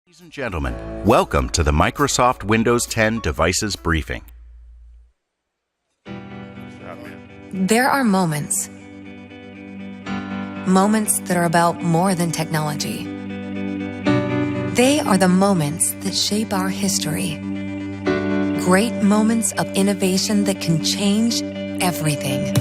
Ladies and gentlemen, welcome to the Microsoft Windows 10 Devices Briefing. There are moments that are about more than technology. They are the moments that shape our history. Great moments of innovation that can change everything.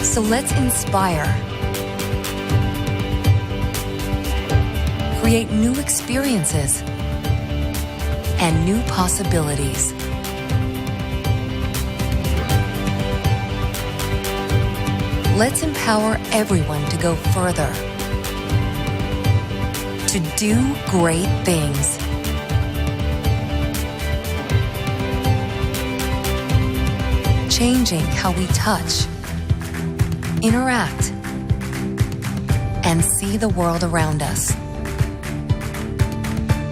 So let's inspire, create new experiences and new possibilities. Let's empower everyone to go further, to do great things. Changing how we touch, interact, and see the world around us.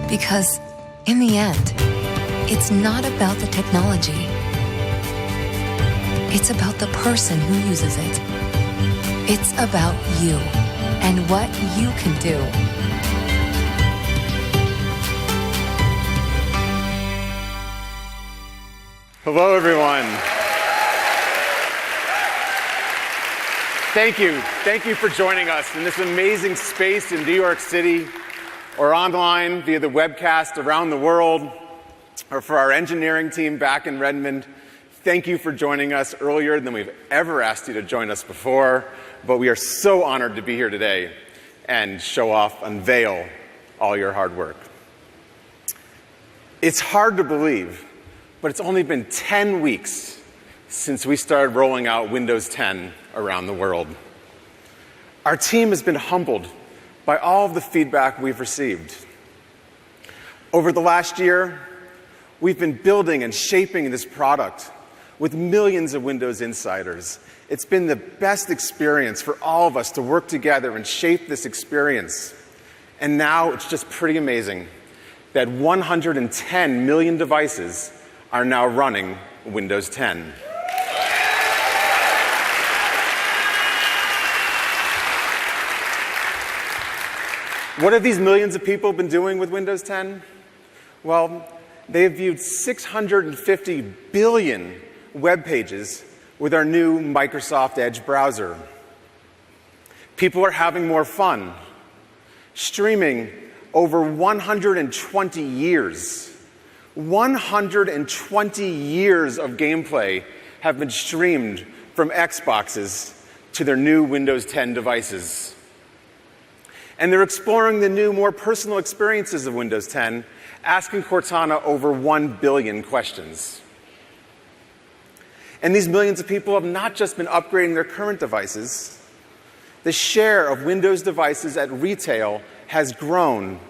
Because in the end, it's not about the technology. It's about the person who uses it. It's about you and what you can do. Hello, everyone. Thank you. Thank you for joining us in this amazing space in New York City, or online via the webcast around the world, or for our engineering team back in Redmond. Thank you for joining us earlier than we've ever asked you to join us before, but we are so honored to be here today and show off, unveil all your hard work. It's hard to believe, but it's only been 10 weeks since we started rolling out Windows 10 around the world. Our team has been humbled by all of the feedback we've received. Over the last year, we've been building and shaping this product with millions of Windows insiders. It's been the best experience for all of us to work together and shape this experience. And now it's just pretty amazing that 110 million devices are now running Windows 10. What have these millions of people been doing with Windows 10? Well, they've viewed 650 billion web pages with our new Microsoft Edge browser. People are having more fun, streaming over 120 years. 120 years of gameplay have been streamed from Xboxes to their new Windows 10 devices. And they're exploring the new, more personal experiences of Windows 10, asking Cortana over 1 billion questions. And these millions of people have not just been upgrading their current devices. The share of Windows devices at retail has grown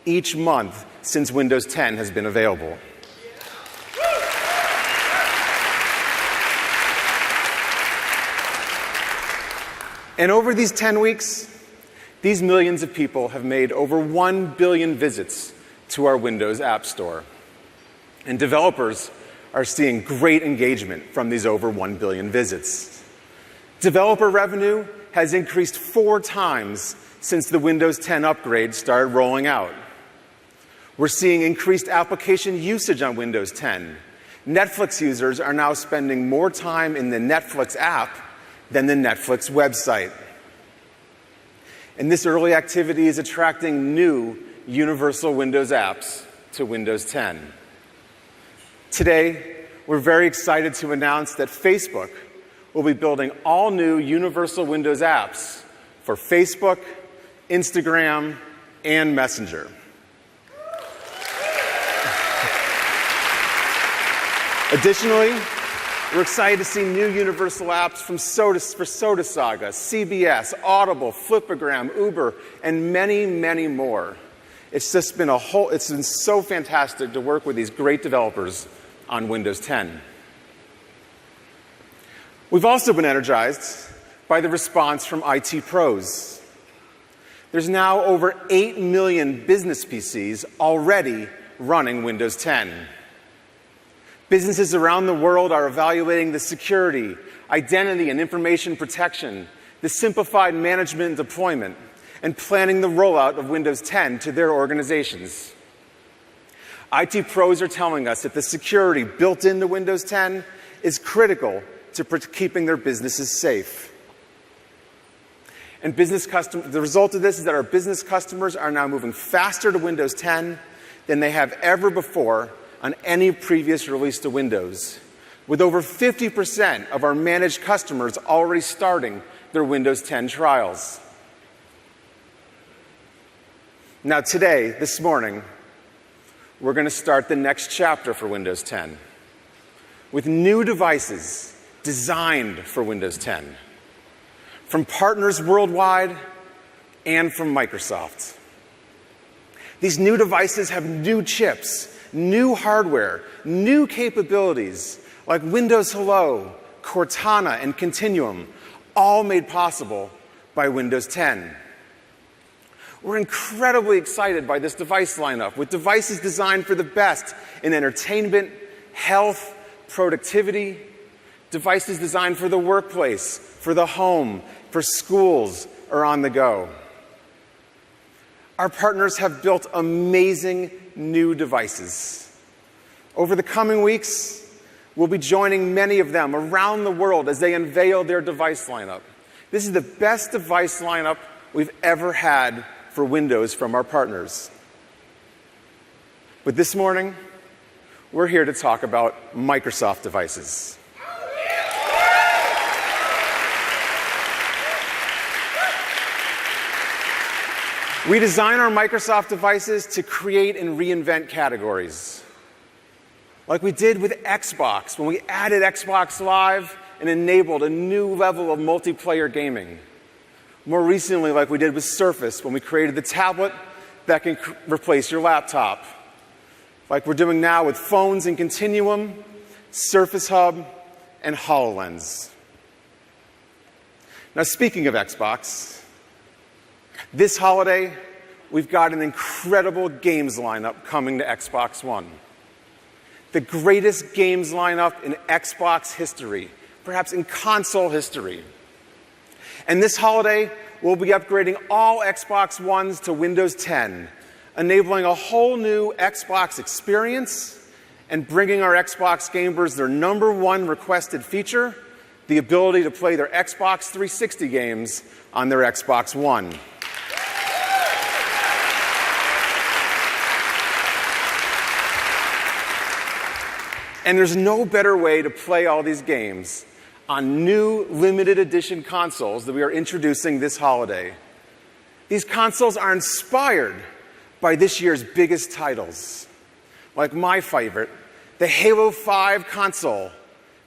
each month since Windows 10 has been available. And over these 10 weeks, these millions of people have made over 1 billion visits to our Windows App Store. And developers are seeing great engagement from these over 1 billion visits. Developer revenue has increased 4 times since the Windows 10 upgrade started rolling out. We're seeing increased application usage on Windows 10. Netflix users are now spending more time in the Netflix app than the Netflix website. And this early activity is attracting new universal Windows apps to Windows 10. Today, we're very excited to announce that Facebook will be building all new universal Windows apps for Facebook, Instagram, and Messenger. Additionally, we're excited to see new universal apps for Soda Saga, CBS, Audible, Flipagram, Uber, and many, many more. It's been so fantastic to work with these great developers on Windows 10. We've also been energized by the response from IT pros. There's now over 8 million business PCs already running Windows 10. Businesses around the world are evaluating the security, identity, and information protection, the simplified management and deployment, and planning the rollout of Windows 10 to their organizations. IT pros are telling us that the security built into Windows 10 is critical to keeping their businesses safe. And the result of this is that our business customers are now moving faster to Windows 10 than they have ever before on any previous release to Windows, with over 50% of our managed customers already starting their Windows 10 trials. Now today, this morning, we're going to start the next chapter for Windows 10 with new devices designed for Windows 10 from partners worldwide and from Microsoft. These new devices have new chips, new hardware, new capabilities like Windows Hello, Cortana, and Continuum, all made possible by Windows 10. We're incredibly excited by this device lineup, with devices designed for the best in entertainment, health, productivity, devices designed for the workplace, for the home, for schools, or on the go. Our partners have built amazing new devices. Over the coming weeks, we'll be joining many of them around the world as they unveil their device lineup. This is the best device lineup we've ever had for Windows from our partners. But this morning, we're here to talk about Microsoft devices. We design our Microsoft devices to create and reinvent categories. Like we did with Xbox, when we added Xbox Live and enabled a new level of multiplayer gaming. More recently, like we did with Surface, when we created the tablet that can replace your laptop. Like we're doing now with phones and Continuum, Surface Hub, and HoloLens. Now, speaking of Xbox, this holiday, we've got an incredible games lineup coming to Xbox One. The greatest games lineup in Xbox history, perhaps in console history. And this holiday, we'll be upgrading all Xbox Ones to Windows 10, enabling a whole new Xbox experience and bringing our Xbox gamers their #1 requested feature, the ability to play their Xbox 360 games on their Xbox One. And there's no better way to play all these games on new limited edition consoles that we are introducing this holiday. These consoles are inspired by this year's biggest titles, like my favorite, the Halo 5 console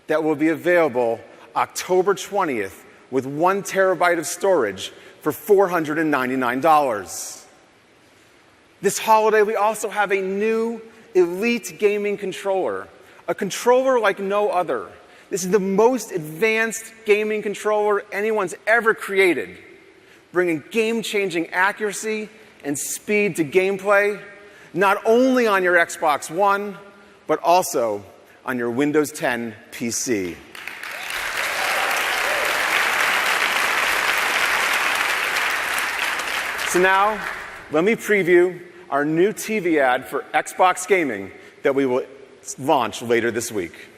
that will be available October 20th with 1 terabyte of storage for $499. This holiday, we also have a new Elite gaming controller, a controller like no other. This is the most advanced gaming controller anyone's ever created, bringing game-changing accuracy and speed to gameplay, not only on your Xbox One, but also on your Windows 10 PC. So now, let me preview our new TV ad for Xbox Gaming that we will launch later this week.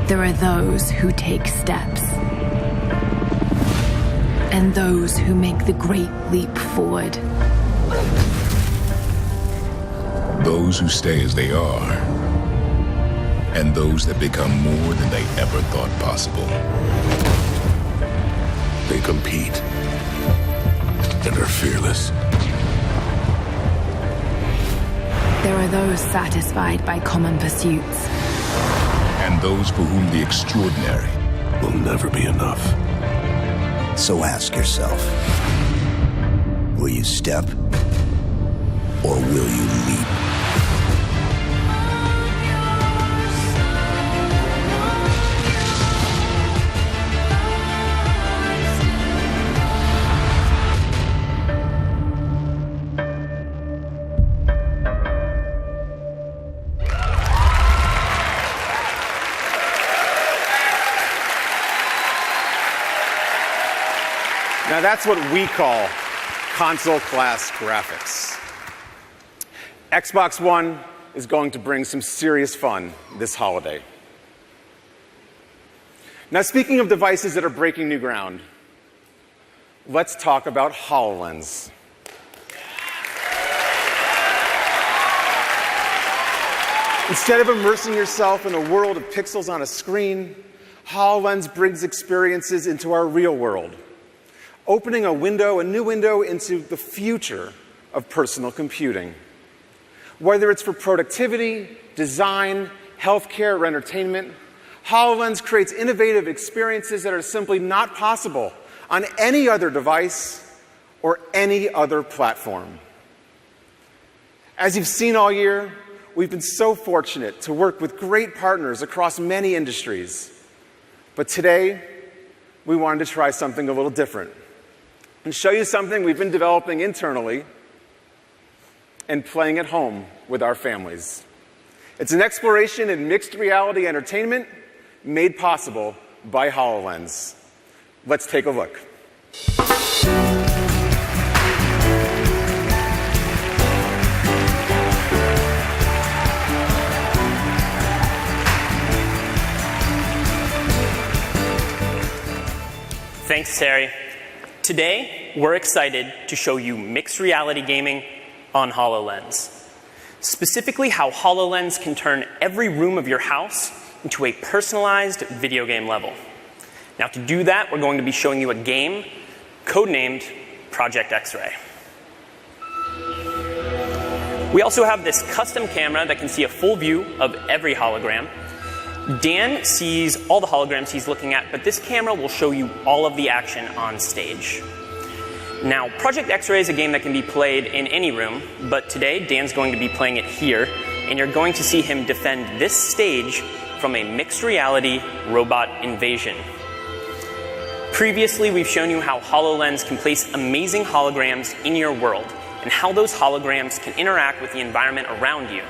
There are those who take steps, and those who make the great leap forward. Those who stay as they are, and those that become more than they ever thought possible. They compete and are fearless. There are those satisfied by common pursuits, And those for whom the extraordinary will never be enough. So ask yourself, will you step or will you leap? Now that's what we call console-class graphics. Xbox One is going to bring some serious fun this holiday. Now, speaking of devices that are breaking new ground, let's talk about HoloLens. Instead of immersing yourself in a world of pixels on a screen, HoloLens brings experiences into our real world, opening a new window into the future of personal computing. Whether it's for productivity, design, healthcare, or entertainment, HoloLens creates innovative experiences that are simply not possible on any other device or any other platform. As you've seen all year, we've been so fortunate to work with great partners across many industries. But today, we wanted to try something a little different and show you something we've been developing internally and playing at home with our families. It's an exploration in mixed reality entertainment made possible by HoloLens. Let's take a look. Thanks, Terry. Today, we're excited to show you mixed reality gaming on HoloLens. Specifically, how HoloLens can turn every room of your house into a personalized video game level. Now, to do that, we're going to be showing you a game codenamed Project X-Ray. We also have this custom camera that can see a full view of every hologram. Dan sees all the holograms he's looking at, but this camera will show you all of the action on stage. Now, Project X-Ray is a game that can be played in any room, but today Dan's going to be playing it here, and you're going to see him defend this stage from a mixed reality robot invasion. Previously, we've shown you how HoloLens can place amazing holograms in your world, and how those holograms can interact with the environment around you.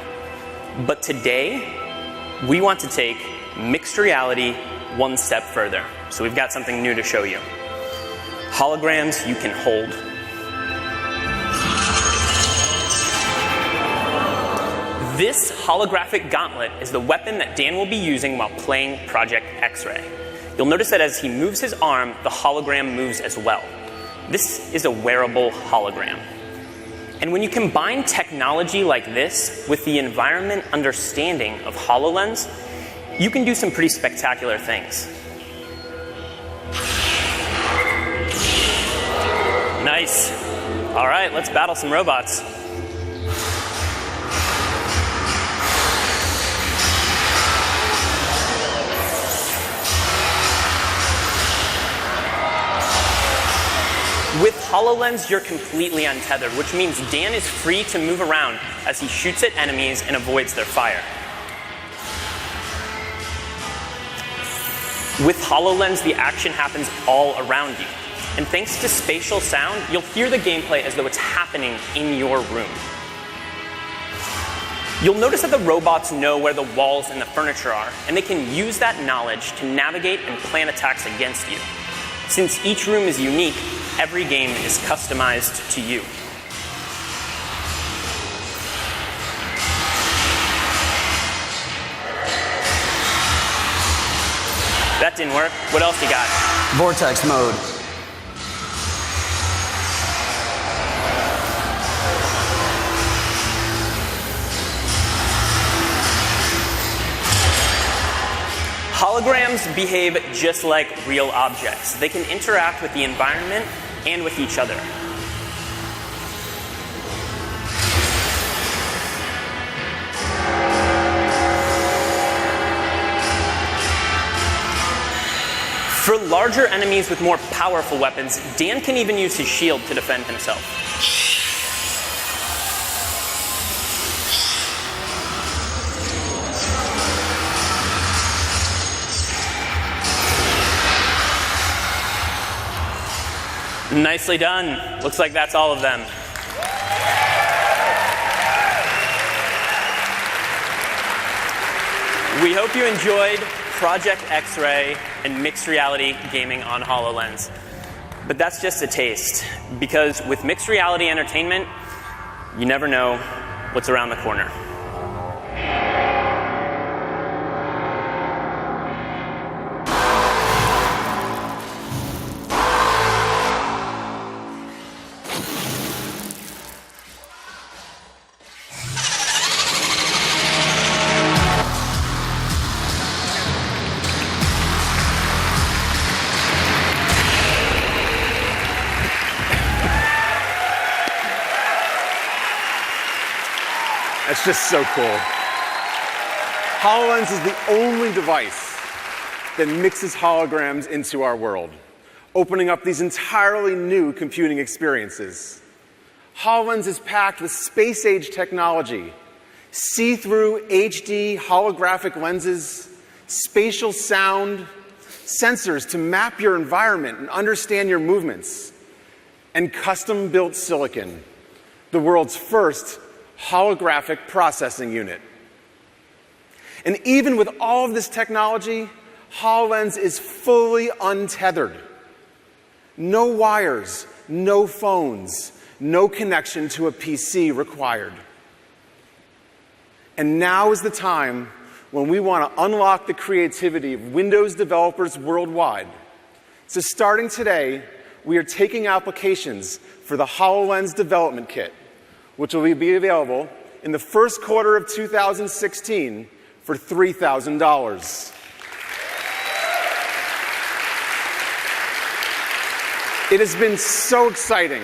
But today, we want to take mixed reality one step further. So we've got something new to show you. Holograms you can hold. This holographic gauntlet is the weapon that Dan will be using while playing Project X-Ray. You'll notice that as he moves his arm, the hologram moves as well. This is a wearable hologram. And when you combine technology like this with the environment understanding of HoloLens, you can do some pretty spectacular things. Nice. All right, let's battle some robots. With HoloLens, you're completely untethered, which means Dan is free to move around as he shoots at enemies and avoids their fire. With HoloLens, the action happens all around you. And thanks to spatial sound, you'll hear the gameplay as though it's happening in your room. You'll notice that the robots know where the walls and the furniture are, and they can use that knowledge to navigate and plan attacks against you. Since each room is unique, every game is customized to you. That didn't work. What else you got? Vortex mode. Holograms behave just like real objects. They can interact with the environment and with each other. For larger enemies with more powerful weapons, Dan can even use his shield to defend himself. Nicely done. Looks like that's all of them. We hope you enjoyed Project X-Ray and mixed reality gaming on HoloLens. But that's just a taste, because with mixed reality entertainment, you never know what's around the corner. That's just so cool. HoloLens is the only device that mixes holograms into our world, opening up these entirely new computing experiences. HoloLens is packed with space-age technology, see-through HD holographic lenses, spatial sound, sensors to map your environment and understand your movements, and custom-built silicon, the world's first holographic processing unit. And even with all of this technology, HoloLens is fully untethered. No wires, no phones, no connection to a PC required. And now is the time when we want to unlock the creativity of Windows developers worldwide. So starting today, we are taking applications for the HoloLens Development Kit, which will be available in the first quarter of 2016 for $3,000. It has been so exciting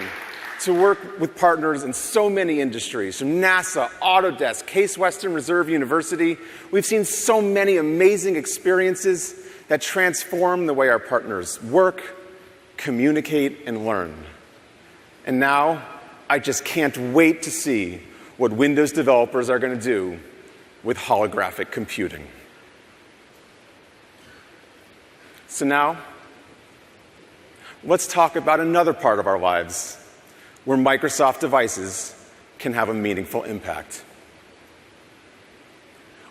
to work with partners in so many industries, from NASA, Autodesk, Case Western Reserve University. We've seen so many amazing experiences that transform the way our partners work, communicate, and learn. And now, I just can't wait to see what Windows developers are going to do with holographic computing. So now, let's talk about another part of our lives where Microsoft devices can have a meaningful impact.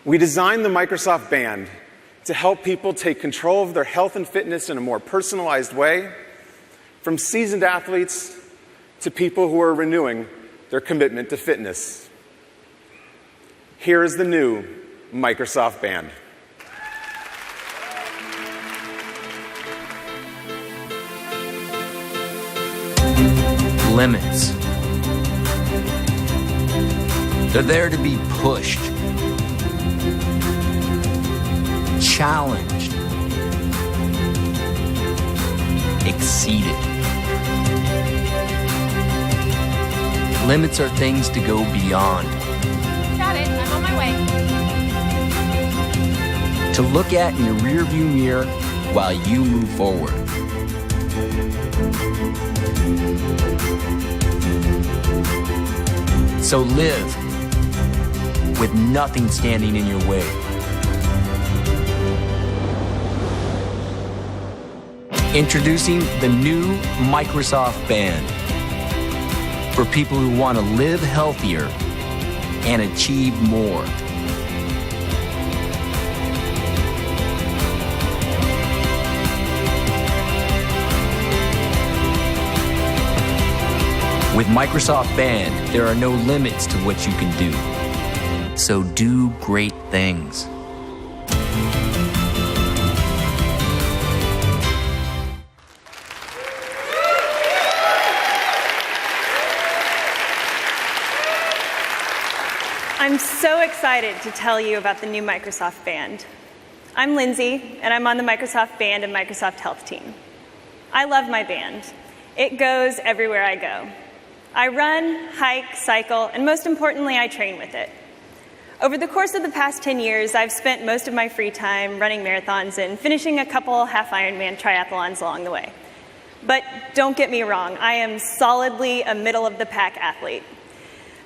We designed the Microsoft Band to help people take control of their health and fitness in a more personalized way, from seasoned athletes to people who are renewing their commitment to fitness. Here is the new Microsoft Band. Limits. They're there to be pushed, challenged, exceeded. Limits are things to go beyond. Got it. I'm on my way. To look at in your rearview mirror while you move forward. So live with nothing standing in your way. Introducing the new Microsoft Band for people who want to live healthier and achieve more. With Microsoft Band, there are no limits to what you can do. So do great things. I'm so excited to tell you about the new Microsoft Band. I'm Lindsay, and I'm on the Microsoft Band and Microsoft Health team. I love my band. It goes everywhere I go. I run, hike, cycle, and most importantly, I train with it. Over the course of the past 10 years, I've spent most of my free time running marathons and finishing a couple half-Ironman triathlons along the way. But don't get me wrong, I am solidly a middle-of-the-pack athlete.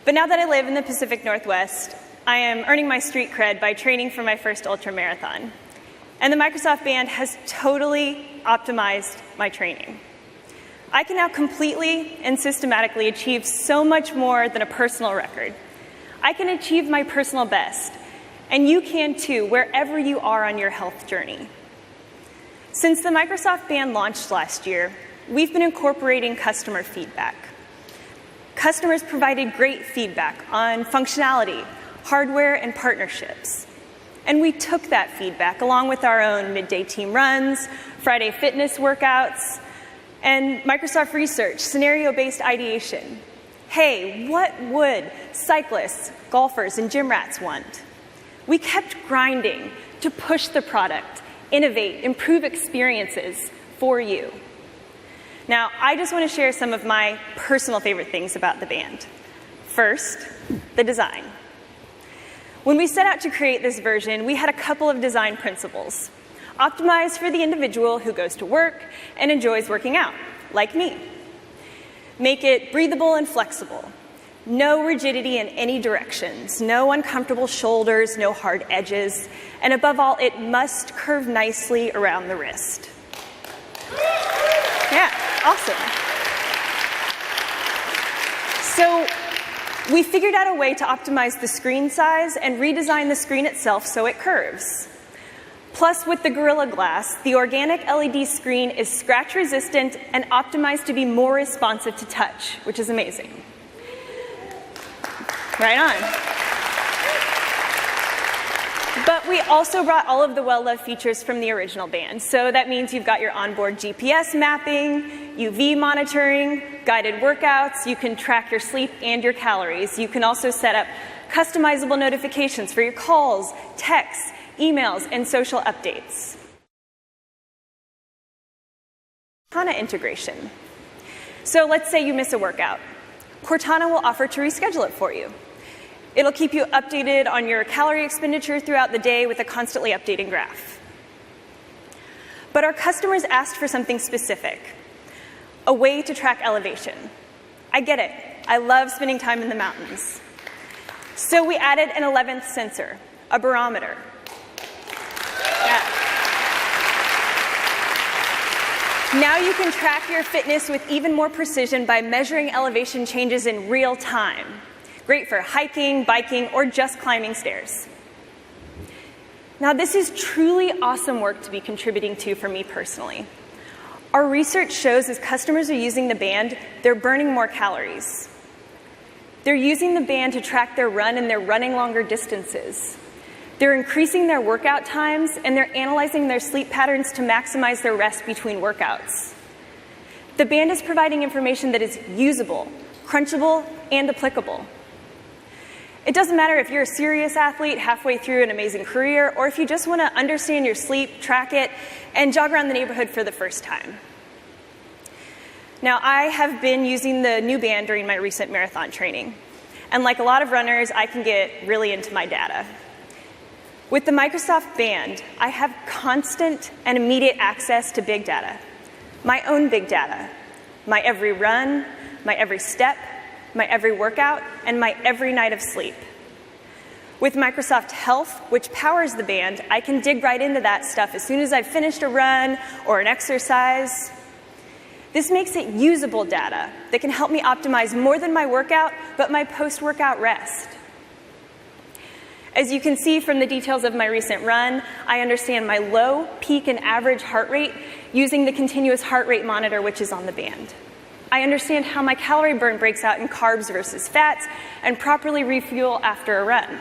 But now that I live in the Pacific Northwest, I am earning my street cred by training for my first ultramarathon. And the Microsoft Band has totally optimized my training. I can now completely and systematically achieve so much more than a personal record. I can achieve my personal best, and you can too, wherever you are on your health journey. Since the Microsoft Band launched last year, we've been incorporating customer feedback. Customers provided great feedback on functionality, hardware, and partnerships. And we took that feedback along with our own midday team runs, Friday fitness workouts, and Microsoft Research, scenario-based ideation. Hey, what would cyclists, golfers, and gym rats want? We kept grinding to push the product, innovate, improve experiences for you. Now, I just want to share some of my personal favorite things about the band. First, the design. When we set out to create this version, we had a couple of design principles. Optimized for the individual who goes to work and enjoys working out, like me. Make it breathable and flexible. No rigidity in any directions, no uncomfortable shoulders, no hard edges, and above all, it must curve nicely around the wrist. Yeah, awesome. So we figured out a way to optimize the screen size and redesign the screen itself so it curves. Plus, with the Gorilla Glass, the organic LED screen is scratch resistant and optimized to be more responsive to touch, which is amazing. Right on. But we also brought all of the well-loved features from the original band. So that means you've got your onboard GPS mapping, UV monitoring, guided workouts. You can track your sleep and your calories. You can also set up customizable notifications for your calls, texts, emails, and social updates. Cortana integration. So let's say you miss a workout. Cortana will offer to reschedule it for you. It'll keep you updated on your calorie expenditure throughout the day with a constantly updating graph. But our customers asked for something specific, a way to track elevation. I get it. I love spending time in the mountains. So we added an 11th sensor, a barometer. Yeah. Now you can track your fitness with even more precision by measuring elevation changes in real time. Great for hiking, biking, or just climbing stairs. Now, this is truly awesome work to be contributing to for me personally. Our research shows as customers are using the band, they're burning more calories. They're using the band to track their run, and they're running longer distances. They're increasing their workout times, and they're analyzing their sleep patterns to maximize their rest between workouts. The band is providing information that is usable, crunchable, and applicable. It doesn't matter if you're a serious athlete halfway through an amazing career, or if you just want to understand your sleep, track it, and jog around the neighborhood for the first time. Now, I have been using the new band during my recent marathon training. And like a lot of runners, I can get really into my data. With the Microsoft Band, I have constant and immediate access to big data. My own big data. My every run, my every step, my every workout, and my every night of sleep. With Microsoft Health, which powers the band, I can dig right into that stuff as soon as I've finished a run or an exercise. This makes it usable data that can help me optimize more than my workout, but my post-workout rest. As you can see from the details of my recent run, I understand my low, peak, and average heart rate using the continuous heart rate monitor, which is on the band. I understand how my calorie burn breaks out in carbs versus fats and properly refuel after a run.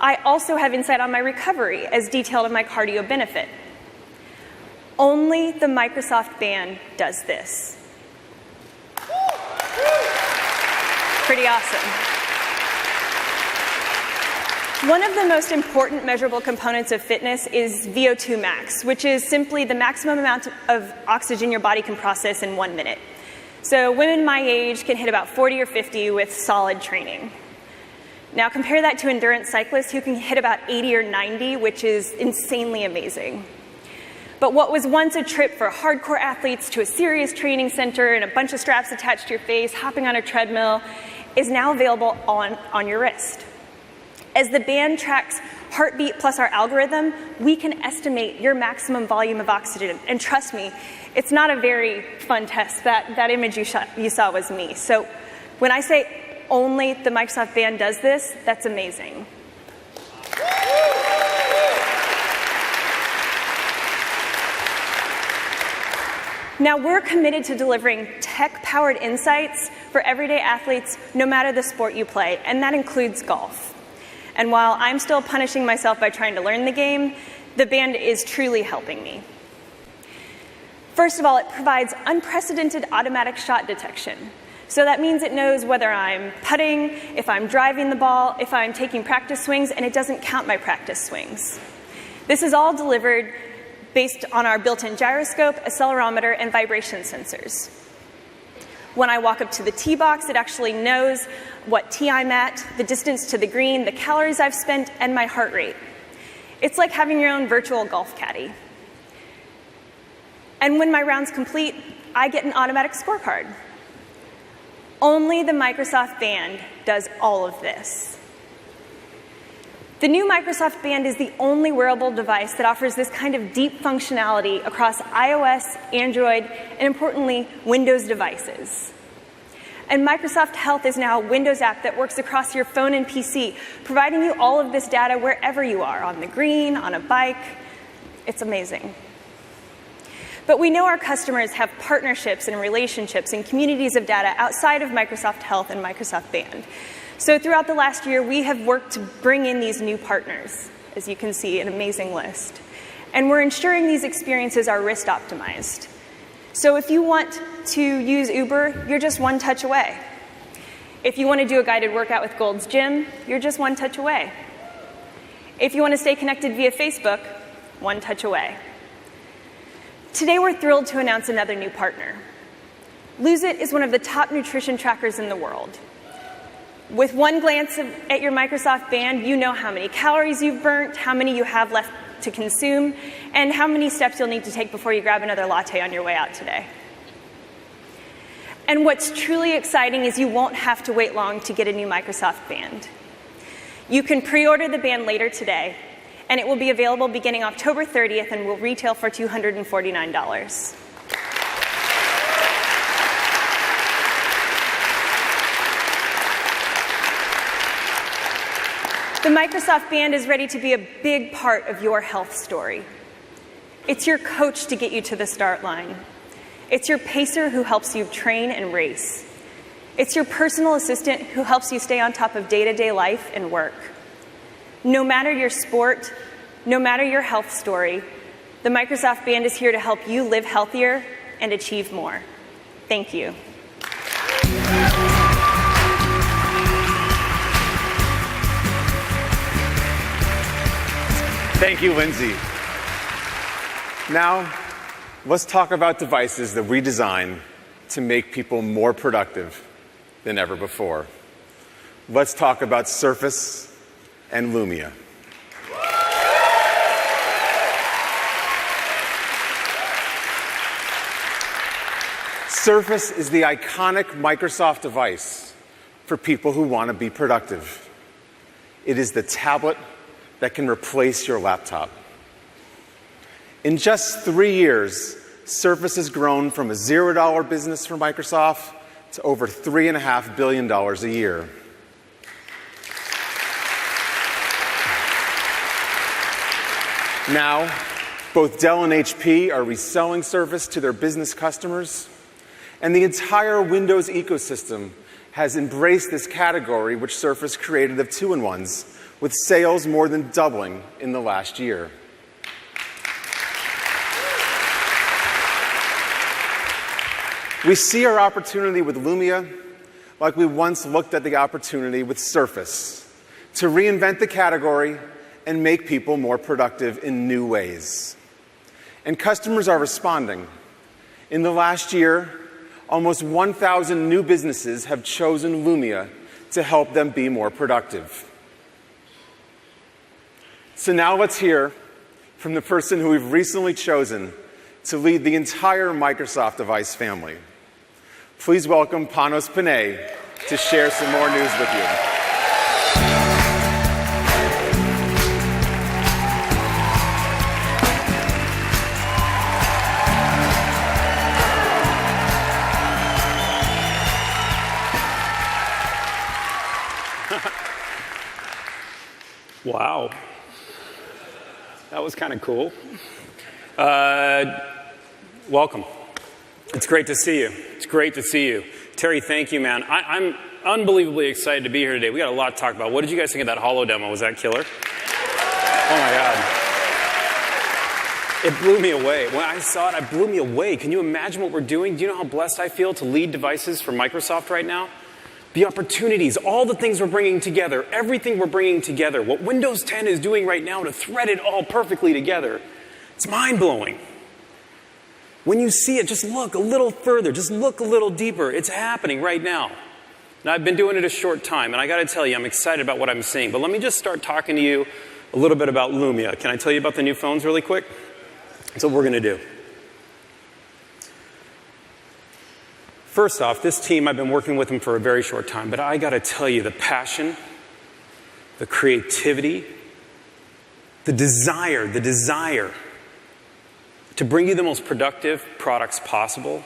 I also have insight on my recovery as detailed in my cardio benefit. Only the Microsoft Band does this. Pretty awesome. One of the most important measurable components of fitness is VO2 max, which is simply the maximum amount of oxygen your body can process in 1 minute. So women my age can hit about 40 or 50 with solid training. Now compare that to endurance cyclists who can hit about 80 or 90, which is insanely amazing. But what was once a trip for hardcore athletes to a serious training center and a bunch of straps attached to your face, hopping on a treadmill, is now available on your wrist. As the band tracks heartbeat plus our algorithm, we can estimate your maximum volume of oxygen. And trust me, it's not a very fun test. That image you saw was me. So when I say only the Microsoft Band does this, that's amazing. Now, we're committed to delivering tech-powered insights for everyday athletes, no matter the sport you play, and that includes golf. And while I'm still punishing myself by trying to learn the game, the band is truly helping me. First of all, it provides unprecedented automatic shot detection. So that means it knows whether I'm putting, if I'm driving the ball, if I'm taking practice swings, and it doesn't count my practice swings. This is all delivered based on our built-in gyroscope, accelerometer, and vibration sensors. When I walk up to the tee box, it actually knows what tee I'm at, the distance to the green, the calories I've spent, and my heart rate. It's like having your own virtual golf caddy. And when my round's complete, I get an automatic scorecard. Only the Microsoft Band does all of this. The new Microsoft Band is the only wearable device that offers this kind of deep functionality across iOS, Android, and importantly, Windows devices. And Microsoft Health is now a Windows app that works across your phone and PC, providing you all of this data wherever you are, on the green, on a bike. It's amazing. But we know our customers have partnerships and relationships and communities of data outside of Microsoft Health and Microsoft Band. So throughout the last year, we have worked to bring in these new partners, as you can see, an amazing list. And we're ensuring these experiences are wrist optimized. So if you want to use Uber, you're just one touch away. If you want to do a guided workout with Gold's Gym, you're just one touch away. If you want to stay connected via Facebook, one touch away. Today, we're thrilled to announce another new partner. Lose It is one of the top nutrition trackers in the world. With one glance at your Microsoft Band, you know how many calories you've burnt, how many you have left to consume, and how many steps you'll need to take before you grab another latte on your way out today. And what's truly exciting is you won't have to wait long to get a new Microsoft Band. You can pre-order the band later today, and it will be available beginning October 30th and will retail for $249. The Microsoft Band is ready to be a big part of your health story. It's your coach to get you to the start line. It's your pacer who helps you train and race. It's your personal assistant who helps you stay on top of day-to-day life and work. No matter your sport, no matter your health story, the Microsoft Band is here to help you live healthier and achieve more. Thank you. Thank you, Lindsay. Now, let's talk about devices that we design to make people more productive than ever before. Let's talk about Surface and Lumia. Surface is the iconic Microsoft device for people who want to be productive. It is the tablet that can replace your laptop. In just 3 years, Surface has grown from a $0 business for Microsoft to over $3.5 billion a year. Now, both Dell and HP are reselling Surface to their business customers, and the entire Windows ecosystem has embraced this category which Surface created of two-in-ones, with sales more than doubling in the last year. We see our opportunity with Lumia like we once looked at the opportunity with Surface, to reinvent the category and make people more productive in new ways. And customers are responding. In the last year, almost 1,000 new businesses have chosen Lumia to help them be more productive. So now let's hear from the person who we've recently chosen to lead the entire Microsoft device family. Please welcome Panos Panay to share some more news with you. Wow. That was kind of cool. Welcome. It's great to see you. It's great to see you. Terry, thank you, man. I'm unbelievably excited to be here today. We got a lot to talk about. What did you guys think of that holo demo? Was that killer? Oh my God. It blew me away. When I saw it, it blew me away. Can you imagine what we're doing? Do you know how blessed I feel to lead devices for Microsoft right now? The opportunities, all the things we're bringing together, everything we're bringing together, what Windows 10 is doing right now to thread it all perfectly together. It's mind-blowing. When you see it, just look a little further, just look a little deeper. It's happening right now. And I've been doing it a short time, and I got to tell you, I'm excited about what I'm seeing. But let me just start talking to you a little bit about Lumia. Can I tell you about the new phones really quick? That's what we're going to do. First off, this team, I've been working with them for a very short time, but I got to tell you, the passion, the creativity, the desire to bring you the most productive products possible,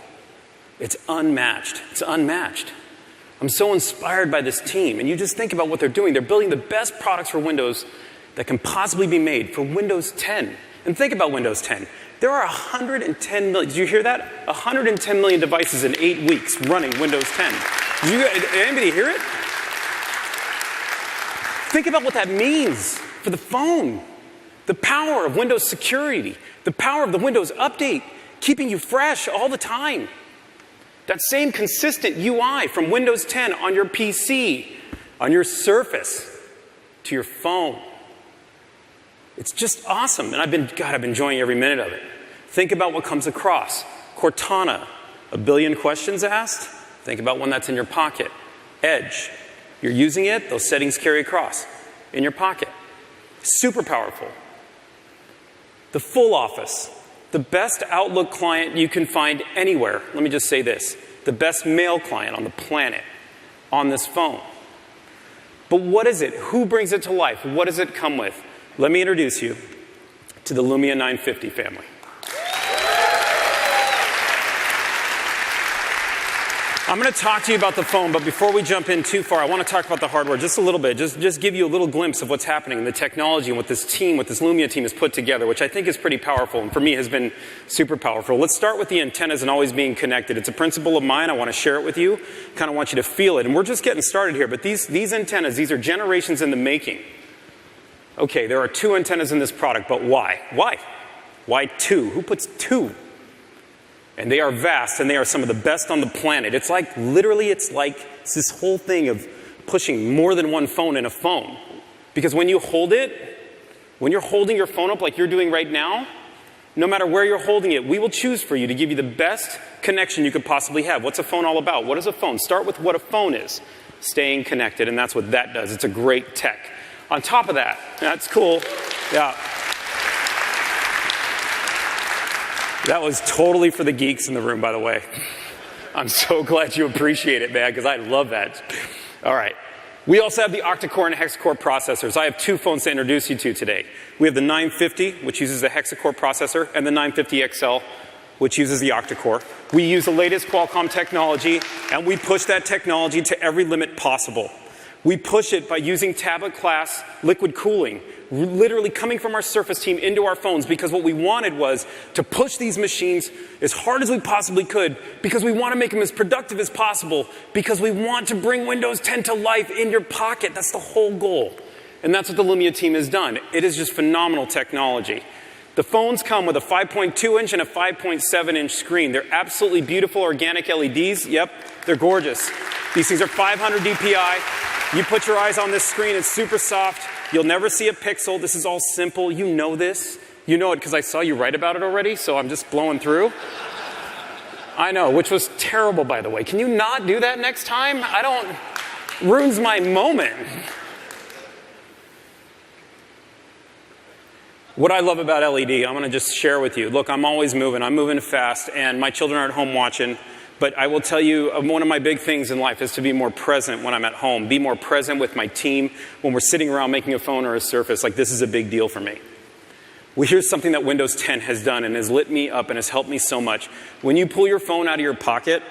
it's unmatched. It's unmatched. I'm so inspired by this team, and you just think about what they're doing. They're building the best products for Windows that can possibly be made for Windows 10. And think about Windows 10. There are 110 million, did you hear that? 110 million devices in 8 weeks running Windows 10. Did anybody hear it? Think about what that means for the phone. The power of Windows security, the power of the Windows update, keeping you fresh all the time. That same consistent UI from Windows 10 on your PC, on your Surface, to your phone. It's just awesome, and I've been enjoying every minute of it. Think about what comes across. Cortana, 1 billion questions asked. Think about when that's in your pocket. Edge, you're using it, those settings carry across in your pocket. Super powerful. The full office, the best Outlook client you can find anywhere. Let me just say this, the best mail client on the planet on this phone. But what is it? Who brings it to life? What does it come with? Let me introduce you to the Lumia 950 family. I'm going to talk to you about the phone, but before we jump in too far, I want to talk about the hardware just a little bit, just give you a little glimpse of what's happening in the technology and what this Lumia team has put together, which I think is pretty powerful, and for me has been super powerful. Let's start with the antennas and always being connected. It's a principle of mine. I want to share it with you. Kind of want you to feel it. And we're just getting started here, but these antennas, these are generations in the making. Okay, there are 2 antennas in this product, but why? Why? Why 2? Who puts 2? And they are vast, and they are some of the best on the planet. It's like, literally, it's this whole thing of pushing more than one phone in a phone. Because when you hold it, when you're holding your phone up like you're doing right now, no matter where you're holding it, we will choose for you to give you the best connection you could possibly have. What's a phone all about? What is a phone? Start with what a phone is. Staying connected, and that's what that does. It's a great tech. On top of that, that's cool. Yeah. That was totally for the geeks in the room, by the way. I'm so glad you appreciate it, man, because I love that. All right. We also have the octa-core and hexa-core processors. I have 2 phones to introduce you to today. We have the 950, which uses the hexa-core processor, and the 950 XL, which uses the octa-core. We use the latest Qualcomm technology, and we push that technology to every limit possible. We push it by using tablet-class liquid cooling, literally coming from our Surface team into our phones, because what we wanted was to push these machines as hard as we possibly could, because we want to make them as productive as possible, because we want to bring Windows 10 to life in your pocket. That's the whole goal. And that's what the Lumia team has done. It is just phenomenal technology. The phones come with a 5.2-inch and a 5.7-inch screen. They're absolutely beautiful organic LEDs. Yep, they're gorgeous. These things are 500 DPI. You put your eyes on this screen, it's super soft. You'll never see a pixel. This is all simple. You know this. You know it because I saw you write about it already, so I'm just blowing through. I know, which was terrible, by the way. Can you not do that next time? Ruins my moment. What I love about LED, I'm going to just share with you. Look, I'm always moving. I'm moving fast, and my children are at home watching. But I will tell you, one of my big things in life is to be more present when I'm at home, be more present with my team when we're sitting around making a phone or a Surface. Like, this is a big deal for me. Well, here's something that Windows 10 has done and has lit me up and has helped me so much. When you pull your phone out of your pocket,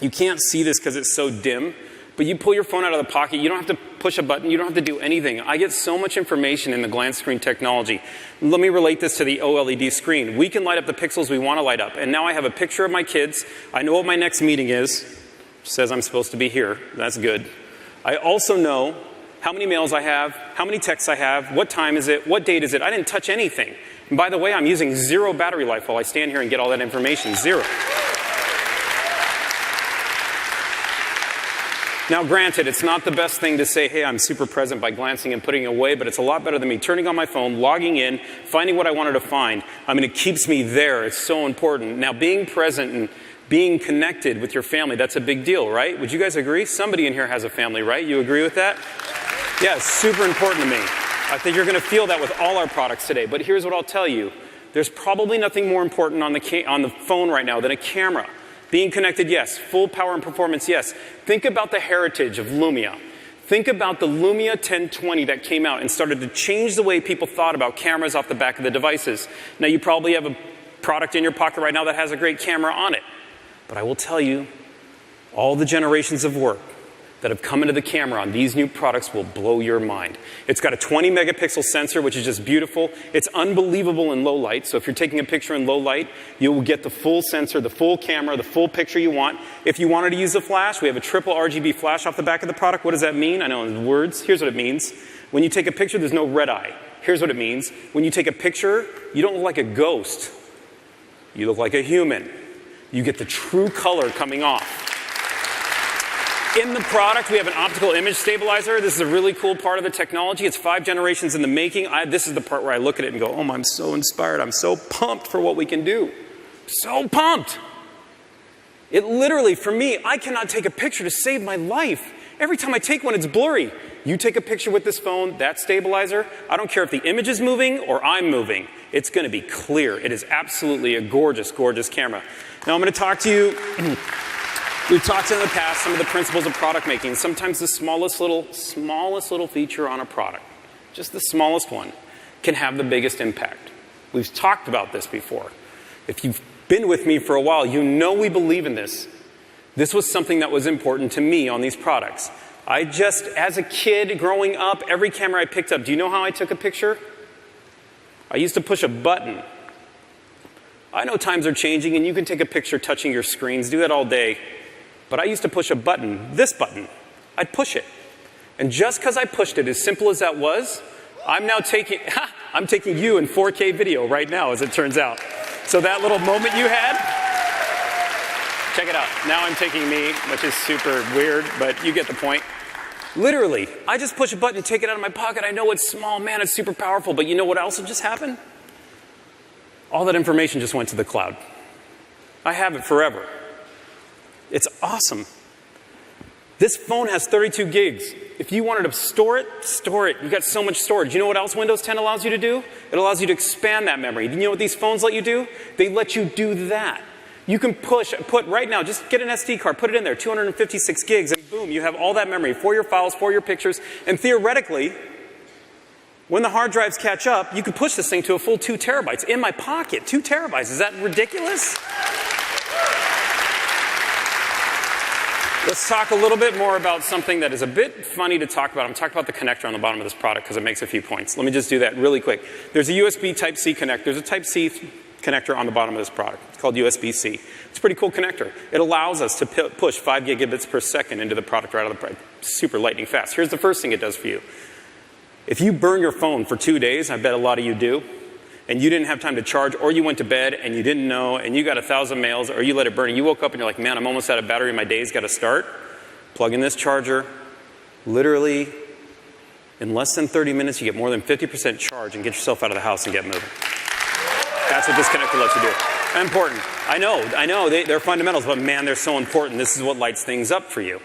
you can't see this because it's so dim, but you pull your phone out of the pocket, you don't have to push a button. You don't have to do anything. I get so much information in the glance screen technology. Let me relate this to the OLED screen. We can light up the pixels we want to light up. And now I have a picture of my kids. I know what my next meeting is. It says I'm supposed to be here. That's good. I also know how many mails I have, how many texts I have, what time is it, what date is it. I didn't touch anything. And by the way, I'm using 0 battery life while I stand here and get all that information. 0. Now, granted, it's not the best thing to say, hey, I'm super present by glancing and putting it away, but it's a lot better than me turning on my phone, logging in, finding what I wanted to find. I mean, it keeps me there. It's so important. Now, being present and being connected with your family, that's a big deal, right? Would you guys agree? Somebody in here has a family, right? You agree with that? Yeah, it's super important to me. I think you're going to feel that with all our products today. But here's what I'll tell you. There's probably nothing more important on the phone right now than a camera. Being connected, yes. Full power and performance, yes. Think about the heritage of Lumia. Think about the Lumia 1020 that came out and started to change the way people thought about cameras off the back of the devices. Now, you probably have a product in your pocket right now that has a great camera on it. But I will tell you, all the generations of work that have come into the camera on these new products will blow your mind. It's got a 20 megapixel sensor, which is just beautiful. It's unbelievable in low light. So if you're taking a picture in low light, you will get the full sensor, the full camera, the full picture you want. If you wanted to use a flash, we have a triple RGB flash off the back of the product. What does that mean? I know in words. Here's what it means. When you take a picture, there's no red eye. Here's what it means. When you take a picture, you don't look like a ghost. You look like a human. You get the true color coming off. In the product, we have an optical image stabilizer. This is a really cool part of the technology. It's 5 generations in the making. This is the part where I look at it and go, oh, I'm so inspired. I'm so pumped for what we can do. So pumped. It literally, for me, I cannot take a picture to save my life. Every time I take one, it's blurry. You take a picture with this phone, that stabilizer, I don't care if the image is moving or I'm moving. It's going to be clear. It is absolutely a gorgeous, gorgeous camera. Now I'm going to talk to you. We've talked in the past some of the principles of product making. Sometimes the smallest little feature on a product, just the smallest one, can have the biggest impact. We've talked about this before. If you've been with me for a while, you know we believe in this. This was something that was important to me on these products. As a kid growing up, every camera I picked up, do you know how I took a picture? I used to push a button. I know times are changing and you can take a picture touching your screens, do that all day. But I used to push a button, this button. I'd push it. And just because I pushed it, as simple as that was, I'm taking you in 4K video right now, as it turns out. So that little moment you had, check it out. Now I'm taking me, which is super weird, but you get the point. Literally, I just push a button, take it out of my pocket. I know it's small, man, it's super powerful, but you know what else had just happened? All that information just went to the cloud. I have it forever. It's awesome. This phone has 32 gigs. If you wanted to store it, store it. You've got so much storage. You know what else Windows 10 allows you to do? It allows you to expand that memory. You know what these phones let you do? They let you do that. You can put right now, just get an SD card, put it in there, 256 gigs, and boom, you have all that memory for your files, for your pictures, and theoretically, when the hard drives catch up, you could push this thing to a full 2 terabytes in my pocket. 2 terabytes, is that ridiculous? Let's talk a little bit more about something that is a bit funny to talk about. I'm talking about the connector on the bottom of this product because it makes a few points. Let me just do that really quick. There's a USB Type-C connector. There's a Type-C connector on the bottom of this product. It's called USB-C. It's a pretty cool connector. It allows us to push 5 gigabits per second into the product right out of the product. Super lightning fast. Here's the first thing it does for you. If you burn your phone for 2 days, I bet a lot of you do, and you didn't have time to charge, or you went to bed and you didn't know, and you got 1,000 mails, or you let it burn, and you woke up and you're like, man, I'm almost out of battery, my day's got to start. Plug in this charger. Literally, in less than 30 minutes, you get more than 50% charge and get yourself out of the house and get moving. That's what this connector lets you do. Important. I know, they're fundamentals, but man, they're so important. This is what lights things up for you.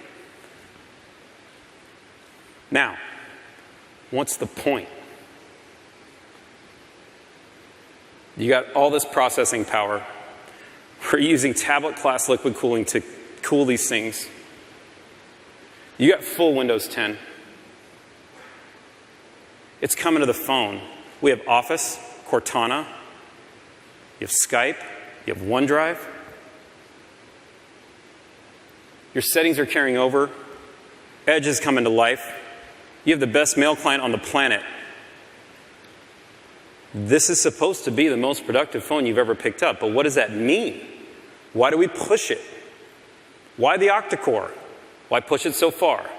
Now, what's the point? You got all this processing power. We're using tablet-class liquid cooling to cool these things. You got full Windows 10. It's coming to the phone. We have Office, Cortana, you have Skype, you have OneDrive. Your settings are carrying over. Edge is coming to life. You have the best mail client on the planet. This is supposed to be the most productive phone you've ever picked up, but what does that mean? Why do we push it? Why the octa-core? Why push it so far?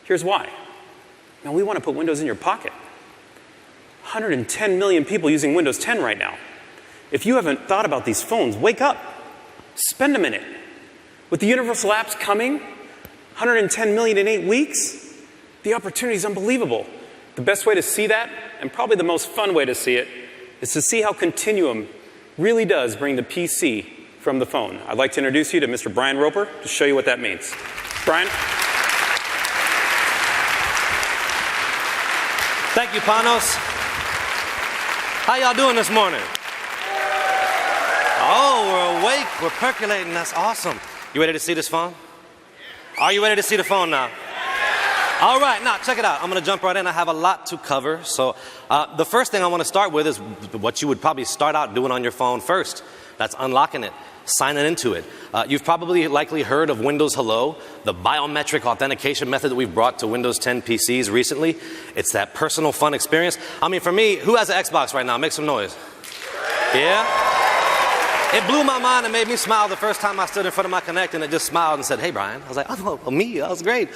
Here's why. Now, we want to put Windows in your pocket. 110 million people using Windows 10 right now. If you haven't thought about these phones, wake up. Spend a minute. With the universal apps coming, 110 million in 8 weeks, the opportunity is unbelievable. The best way to see that, and probably the most fun way to see it, is to see how Continuum really does bring the PC from the phone. I'd like to introduce you to Mr. Brian Roper to show you what that means. Brian? Thank you, Panos. How y'all doing this morning? Oh, we're awake. We're percolating. That's awesome. You ready to see this phone? Are you ready to see the phone now? All right, now check it out. I'm going to jump right in. I have a lot to cover. So the first thing I want to start with is what you would probably start out doing on your phone first. That's unlocking it, signing into it. You've probably likely heard of Windows Hello, the biometric authentication method that we've brought to Windows 10 PCs recently. It's that personal fun experience. I mean, for me, who has an Xbox right now? Make some noise. Yeah? It blew my mind and made me smile the first time I stood in front of my Kinect, and it just smiled and said, "Hey, Brian." I was like, "Oh, me? That was great."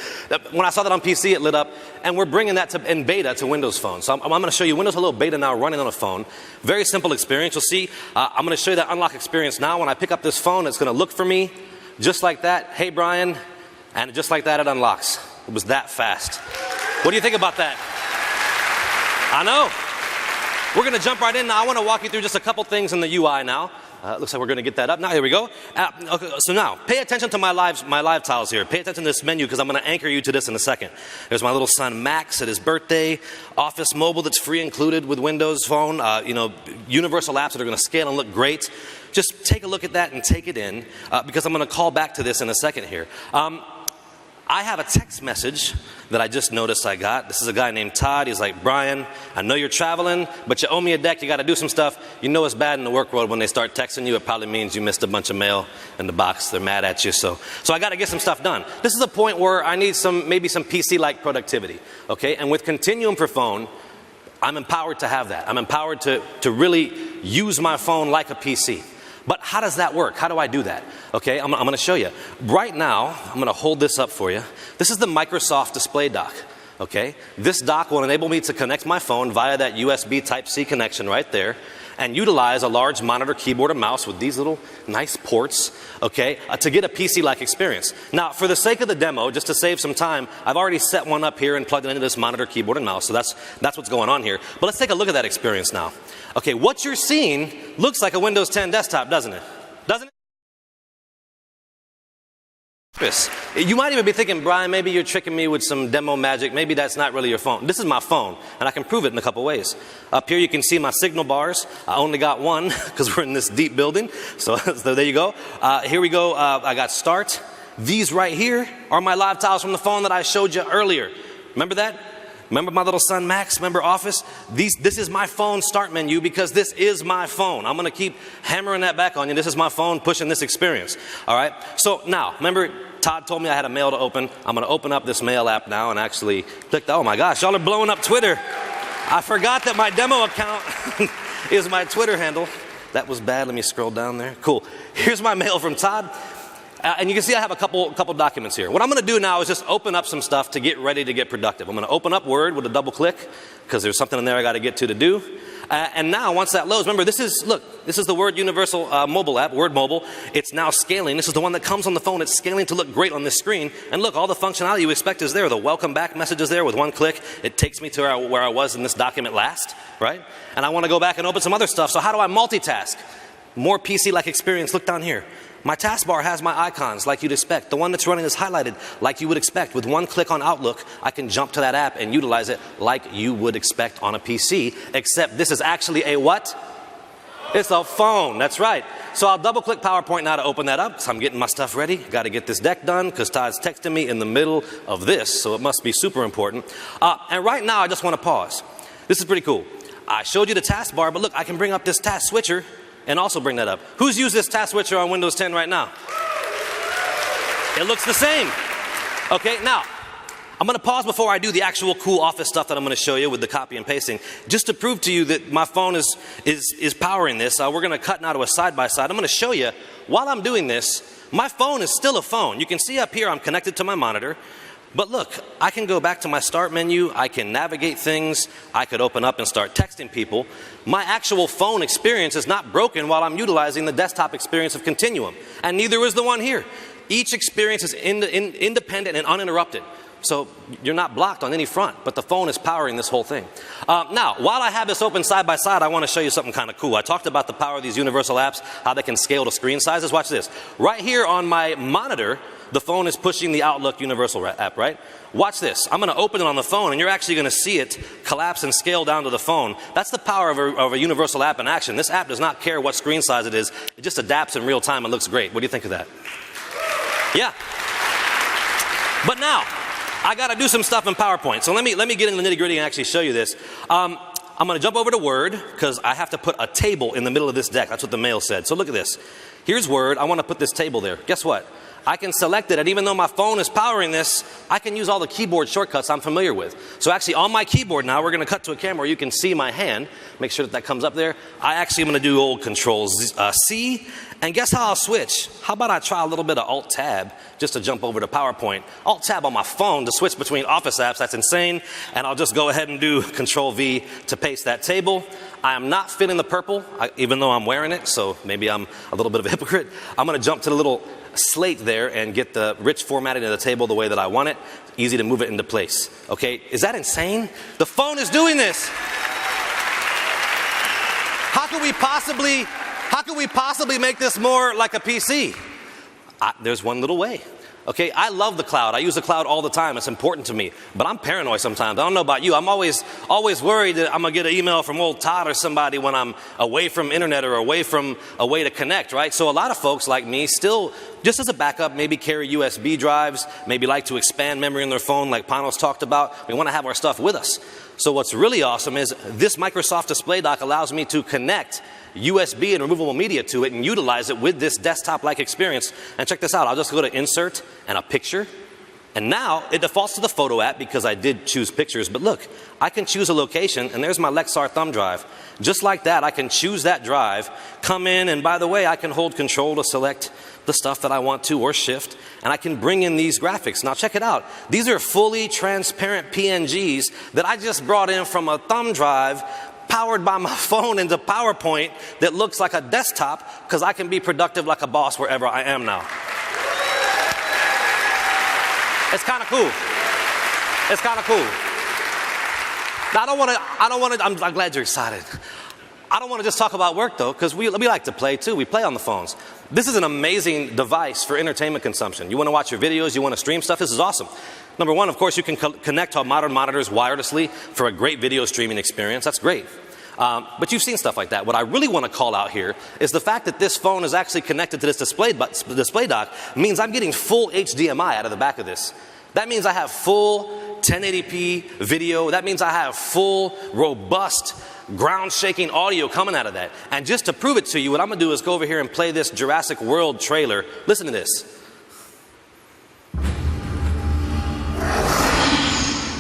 When I saw that on PC, it lit up, and we're bringing that in beta to Windows Phone. So I'm going to show you Windows Hello Beta now running on a phone. Very simple experience. You'll see, I'm going to show you that unlock experience now. When I pick up this phone, it's going to look for me just like that. "Hey, Brian," and just like that, it unlocks. It was that fast. What do you think about that? I know. We're going to jump right in now. I want to walk you through just a couple things in the UI now. Looks like we're going to get that up. Now, here we go. Okay, so now, pay attention to my live tiles here. Pay attention to this menu because I'm going to anchor you to this in a second. There's my little son Max at his birthday. Office Mobile that's free included with Windows Phone. Universal apps that are going to scale and look great. Just take a look at that and take it in because I'm going to call back to this in a second here. I have a text message that I just noticed I got. This is a guy named Todd. He's like, "Brian, I know you're traveling, but you owe me a deck. You got to do some stuff." You know it's bad in the work world when they start texting you. It probably means you missed a bunch of mail in the box. They're mad at you. So I got to get some stuff done. This is a point where I need maybe some PC-like productivity. Okay, and with Continuum for phone, I'm empowered to have that. I'm empowered to really use my phone like a PC. But how does that work? How do I do that? Okay, I'm going to show you. Right now, I'm going to hold this up for you. This is the Microsoft Display Dock. Okay, this dock will enable me to connect my phone via that USB Type-C connection right there and utilize a large monitor, keyboard, and mouse with these little nice ports, okay, to get a PC-like experience. Now, for the sake of the demo, just to save some time, I've already set one up here and plugged it into this monitor, keyboard, and mouse, so that's what's going on here. But let's take a look at that experience now. Okay, what you're seeing looks like a Windows 10 desktop, doesn't it? Doesn't it? You might even be thinking, "Brian, maybe you're tricking me with some demo magic. Maybe that's not really your phone." This is my phone, and I can prove it in a couple ways. Up here you can see my signal bars. I only got one because we're in this deep building. So there you go. Here we go. I got start. These right here are my live tiles from the phone that I showed you earlier. Remember that? Remember my little son Max? Remember Office? This is my phone start menu because this is my phone. I'm going to keep hammering that back on you. This is my phone pushing this experience. All right? So now, remember Todd told me I had a mail to open. I'm going to open up this mail app now and actually click oh my gosh, y'all are blowing up Twitter. I forgot that my demo account is my Twitter handle. That was bad. Let me scroll down there. Cool. Here's my mail from Todd. And you can see I have a couple documents here. What I'm going to do now is just open up some stuff to get ready to get productive. I'm going to open up Word with a double click because there's something in there I got to get to do. And now once that loads, remember this is the Word Universal mobile app, Word Mobile. It's now scaling. This is the one that comes on the phone. It's scaling to look great on this screen. And look, all the functionality you expect is there. The welcome back message is there with one click. It takes me to where I was in this document last, right? And I want to go back and open some other stuff. So how do I multitask? More PC-like experience. Look down here. My taskbar has my icons like you'd expect. The one that's running is highlighted like you would expect. With one click on Outlook, I can jump to that app and utilize it like you would expect on a PC, except this is actually a what? It's a phone, that's right. So I'll double click PowerPoint now to open that up. So I'm getting my stuff ready. Got to get this deck done because Todd's texting me in the middle of this, so it must be super important. And right now I just want to pause. This is pretty cool. I showed you the taskbar, but look, I can bring up this task switcher and also bring that up. Who's used this task switcher on Windows 10 right now? It looks the same. Okay, now, I'm going to pause before I do the actual cool office stuff that I'm going to show you with the copy and pasting, just to prove to you that my phone is powering this. We're going to cut now to a side-by-side. I'm going to show you, while I'm doing this, my phone is still a phone. You can see up here I'm connected to my monitor. But look, I can go back to my start menu, I can navigate things, I could open up and start texting people. My actual phone experience is not broken while I'm utilizing the desktop experience of Continuum, and neither is the one here. Each experience is independent and uninterrupted. So you're not blocked on any front, but the phone is powering this whole thing. Now, while I have this open side by side, I want to show you something kind of cool. I talked about the power of these universal apps, how they can scale to screen sizes. Watch this. Right here on my monitor, the phone is pushing the Outlook Universal app, right? Watch this. I'm going to open it on the phone, and you're actually going to see it collapse and scale down to the phone. That's the power of a universal app in action. This app does not care what screen size it is. It just adapts in real time and looks great. What do you think of that? Yeah. But now, I got to do some stuff in PowerPoint. So let me get into the nitty-gritty and actually show you this. I'm going to jump over to Word, because I have to put a table in the middle of this deck. That's what the mail said. So look at this. Here's Word. I want to put this table there. Guess what? I can select it, and even though my phone is powering this, I can use all the keyboard shortcuts I'm familiar with. So actually on my keyboard now, we're going to cut to a camera where you can see my hand. Make sure that comes up there. I actually am going to do old Control C, and guess how I'll switch? How about I try a little bit of Alt-Tab just to jump over to PowerPoint. Alt-Tab on my phone to switch between Office apps, that's insane. And I'll just go ahead and do Control V to paste that table. I am not fitting the purple, even though I'm wearing it, so maybe I'm a little bit of a hypocrite. I'm going to jump to the little slate there and get the rich formatting of the table the way that I want it. Easy to move it into place. Okay, is that insane? The phone is doing this. How could we possibly make this more like a PC? There's one little way. Okay, I love the cloud. I use the cloud all the time. It's important to me. But I'm paranoid sometimes. I don't know about you. I'm always worried that I'm going to get an email from old Todd or somebody when I'm away from internet or away from a way to connect, right? So a lot of folks like me still, just as a backup, maybe carry USB drives, maybe like to expand memory on their phone like Panos talked about. We want to have our stuff with us. So what's really awesome is this Microsoft Display Dock allows me to connect USB and removable media to it and utilize it with this desktop-like experience. And check this out. I'll just go to Insert and a Picture. And now it defaults to the Photo app because I did choose pictures. But look, I can choose a location, and there's my Lexar thumb drive. Just like that, I can choose that drive, come in, and by the way, I can hold Control to select the stuff that I want to, or Shift, and I can bring in these graphics. Now check it out. These are fully transparent PNGs that I just brought in from a thumb drive powered by my phone into PowerPoint that looks like a desktop, because I can be productive like a boss wherever I am now. It's kind of cool. It's kind of cool. Now I'm glad you're excited. I don't want to just talk about work though, because we like to play too. We play on the phones. This is an amazing device for entertainment consumption. You want to watch your videos, you want to stream stuff, this is awesome. Number one, of course, you can connect to modern monitors wirelessly for a great video streaming experience. That's great. But you've seen stuff like that. What I really want to call out here is the fact that this phone is actually connected to this display dock means I'm getting full HDMI out of the back of this. That means I have full 1080p video. That means I have full, robust, ground-shaking audio coming out of that. And just to prove it to you, what I'm going to do is go over here and play this Jurassic World trailer. Listen to this.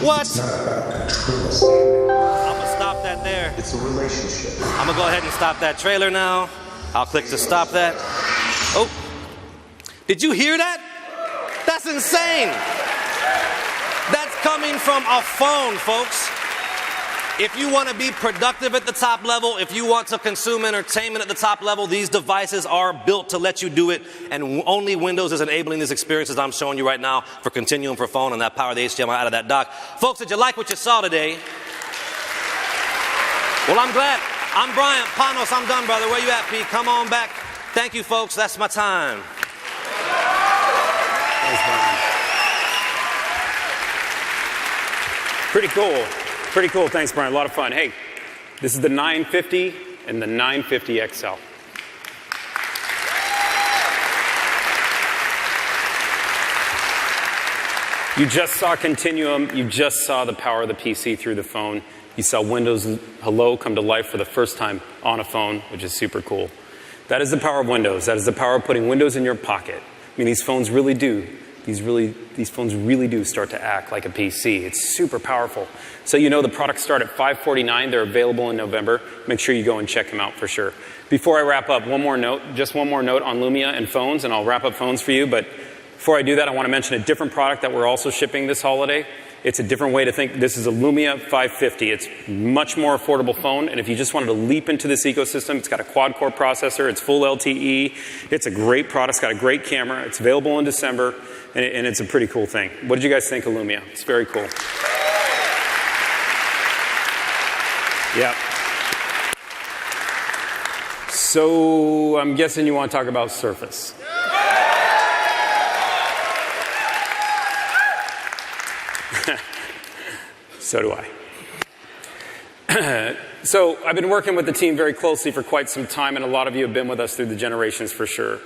What? It's not about control. I'm going to stop that there. It's a relationship. I'm going to go ahead and stop that trailer now. I'll click to stop that. Oh. Did you hear that? That's insane. That's coming from a phone, folks. If you want to be productive at the top level, if you want to consume entertainment at the top level, these devices are built to let you do it, and only Windows is enabling these experiences I'm showing you right now for Continuum for phone and that power the HDMI out of that dock. Folks, did you like what you saw today? Well, I'm glad. I'm Brian. Panos, I'm done, brother. Where you at, Pete? Come on back. Thank you, folks. That's my time. Thanks, Brian. Pretty cool. Pretty cool. Thanks, Brian. A lot of fun. Hey, this is the 950 and the 950 XL. You just saw Continuum. You just saw the power of the PC through the phone. You saw Windows Hello come to life for the first time on a phone, which is super cool. That is the power of Windows. That is the power of putting Windows in your pocket. I mean, these phones really do These phones really do start to act like a PC. It's super powerful. So the products start at $549. They're available in November. Make sure you go and check them out for sure. Before I wrap up, one more note on Lumia and phones, and I'll wrap up phones for you. But before I do that, I want to mention a different product that we're also shipping this holiday. It's a different way to think. This is a Lumia 550. It's a much more affordable phone, and if you just wanted to leap into this ecosystem, it's got a quad-core processor, it's full LTE, it's a great product, it's got a great camera, it's available in December, and it's a pretty cool thing. What did you guys think of Lumia? It's very cool. Yeah. So I'm guessing you want to talk about Surface. So do I. So I've been working with the team very closely for quite some time, and a lot of you have been with us through the generations for sure.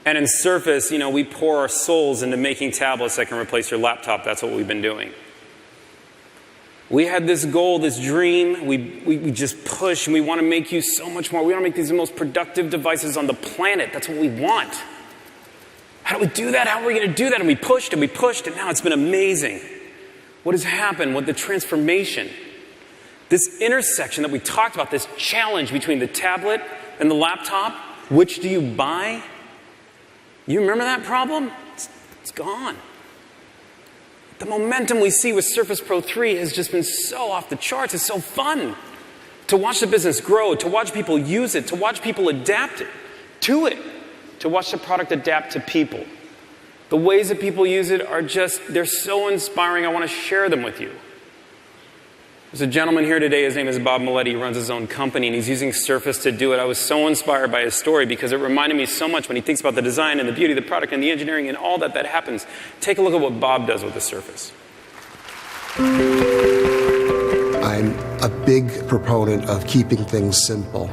And in Surface, we pour our souls into making tablets that can replace your laptop. That's what we've been doing. We had this goal, this dream. We just push, and we want to make you so much more. We want to make these the most productive devices on the planet. That's what we want. How do we do that? How are we going to do that? And we pushed, and now it's been amazing. What has happened? What the transformation? This intersection that we talked about, this challenge between the tablet and the laptop, which do you buy? You remember that problem? It's gone. The momentum we see with Surface Pro 3 has just been so off the charts. It's so fun to watch the business grow, to watch people use it, to watch people adapt to it, to watch the product adapt to people. The ways that people use it are they're so inspiring. I want to share them with you. There's a gentleman here today. His name is Bob Maletti. He runs his own company, and he's using Surface to do it. I was so inspired by his story because it reminded me so much when he thinks about the design and the beauty of the product and the engineering and all that happens. Take a look at what Bob does with the Surface. I'm a big proponent of keeping things simple.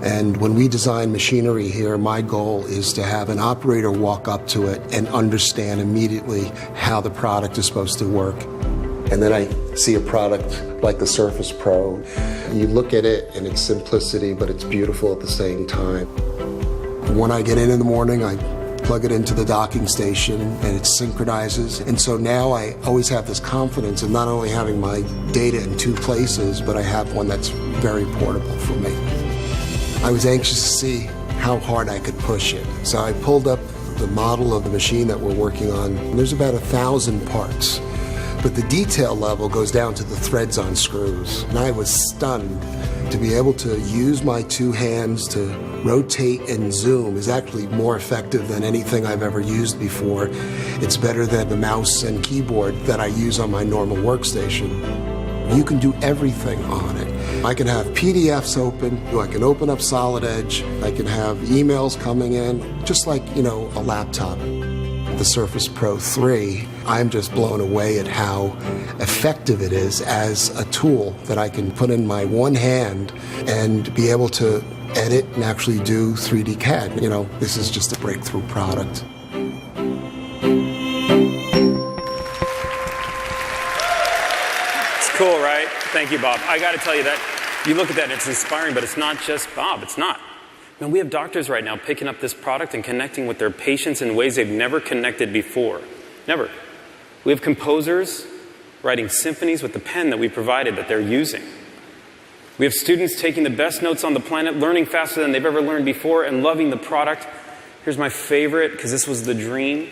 And when we design machinery here, my goal is to have an operator walk up to it and understand immediately how the product is supposed to work. And then I see a product like the Surface Pro. You look at it and it's simplicity, but it's beautiful at the same time. When I get in the morning, I plug it into the docking station and it synchronizes. And so now I always have this confidence of not only having my data in two places, but I have one that's very portable for me. I was anxious to see how hard I could push it. So I pulled up the model of the machine that we're working on. There's about 1,000 parts, but the detail level goes down to the threads on screws. And I was stunned to be able to use my two hands to rotate and zoom is actually more effective than anything I've ever used before. It's better than the mouse and keyboard that I use on my normal workstation. You can do everything on it. I can have PDFs open, I can open up Solid Edge, I can have emails coming in, just like, a laptop. The Surface Pro 3, I'm just blown away at how effective it is as a tool that I can put in my one hand and be able to edit and actually do 3D CAD. This is just a breakthrough product. It's cool, right? Thank you, Bob. I got to tell you that you look at that and it's inspiring, but it's not just Bob. It's not. Man, we have doctors right now picking up this product and connecting with their patients in ways they've never connected before. Never. We have composers writing symphonies with the pen that we provided that they're using. We have students taking the best notes on the planet, learning faster than they've ever learned before, and loving the product. Here's my favorite, because this was the dream.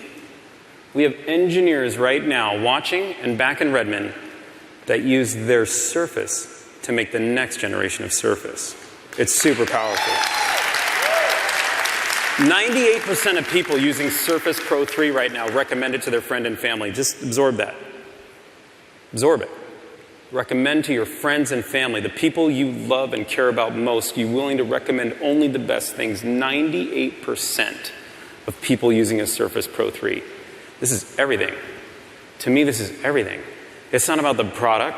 We have engineers right now watching and back in Redmond that use their Surface to make the next generation of Surface. It's super powerful. 98% of people using Surface Pro 3 right now recommend it to their friend and family. Just absorb that. Absorb it. Recommend to your friends and family, the people you love and care about most, you're willing to recommend only the best things. 98% of people using a Surface Pro 3. This is everything. To me, this is everything. It's not about the product.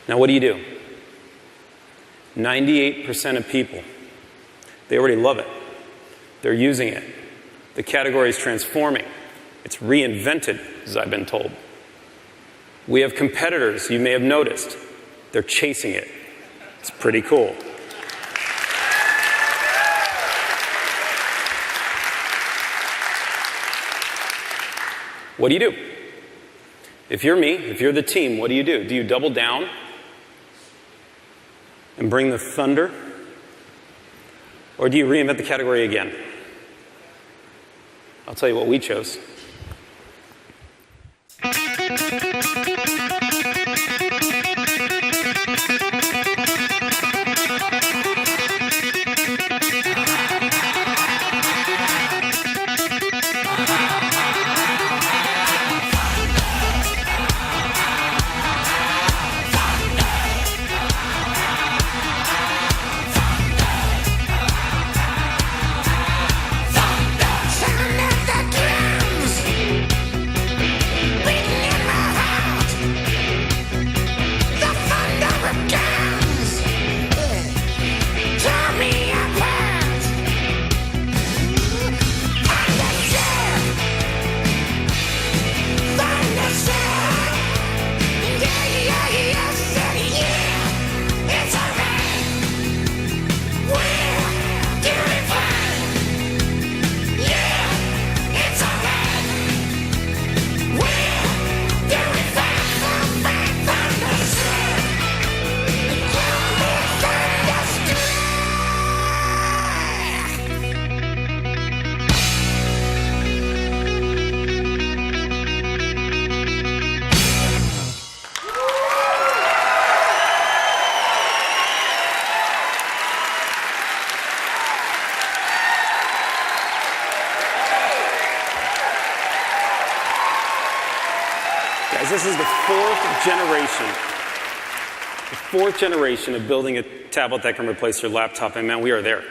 Now, what do? 98% of people, they already love it. They're using it. The category is transforming. It's reinvented, as I've been told. We have competitors, you may have noticed. They're chasing it. It's pretty cool. What do you do? If you're me, if you're the team, what do you do? Do you double down and bring the thunder? Or do you reinvent the category again? I'll tell you what we chose. Guys, this is the fourth generation of building a tablet that can replace your laptop, and man, we are there.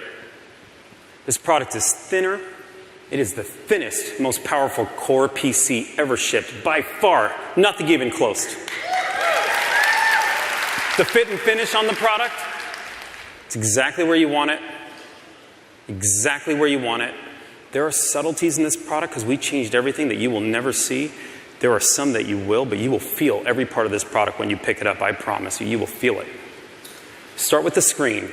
This product is thinner. It is the thinnest, most powerful Core PC ever shipped, by far, nothing even close. The fit and finish on the product, it's exactly where you want it. Exactly where you want it. There are subtleties in this product because we changed everything that you will never see. There are some that you will, but you will feel every part of this product when you pick it up. I promise you, you will feel it. Start with the screen.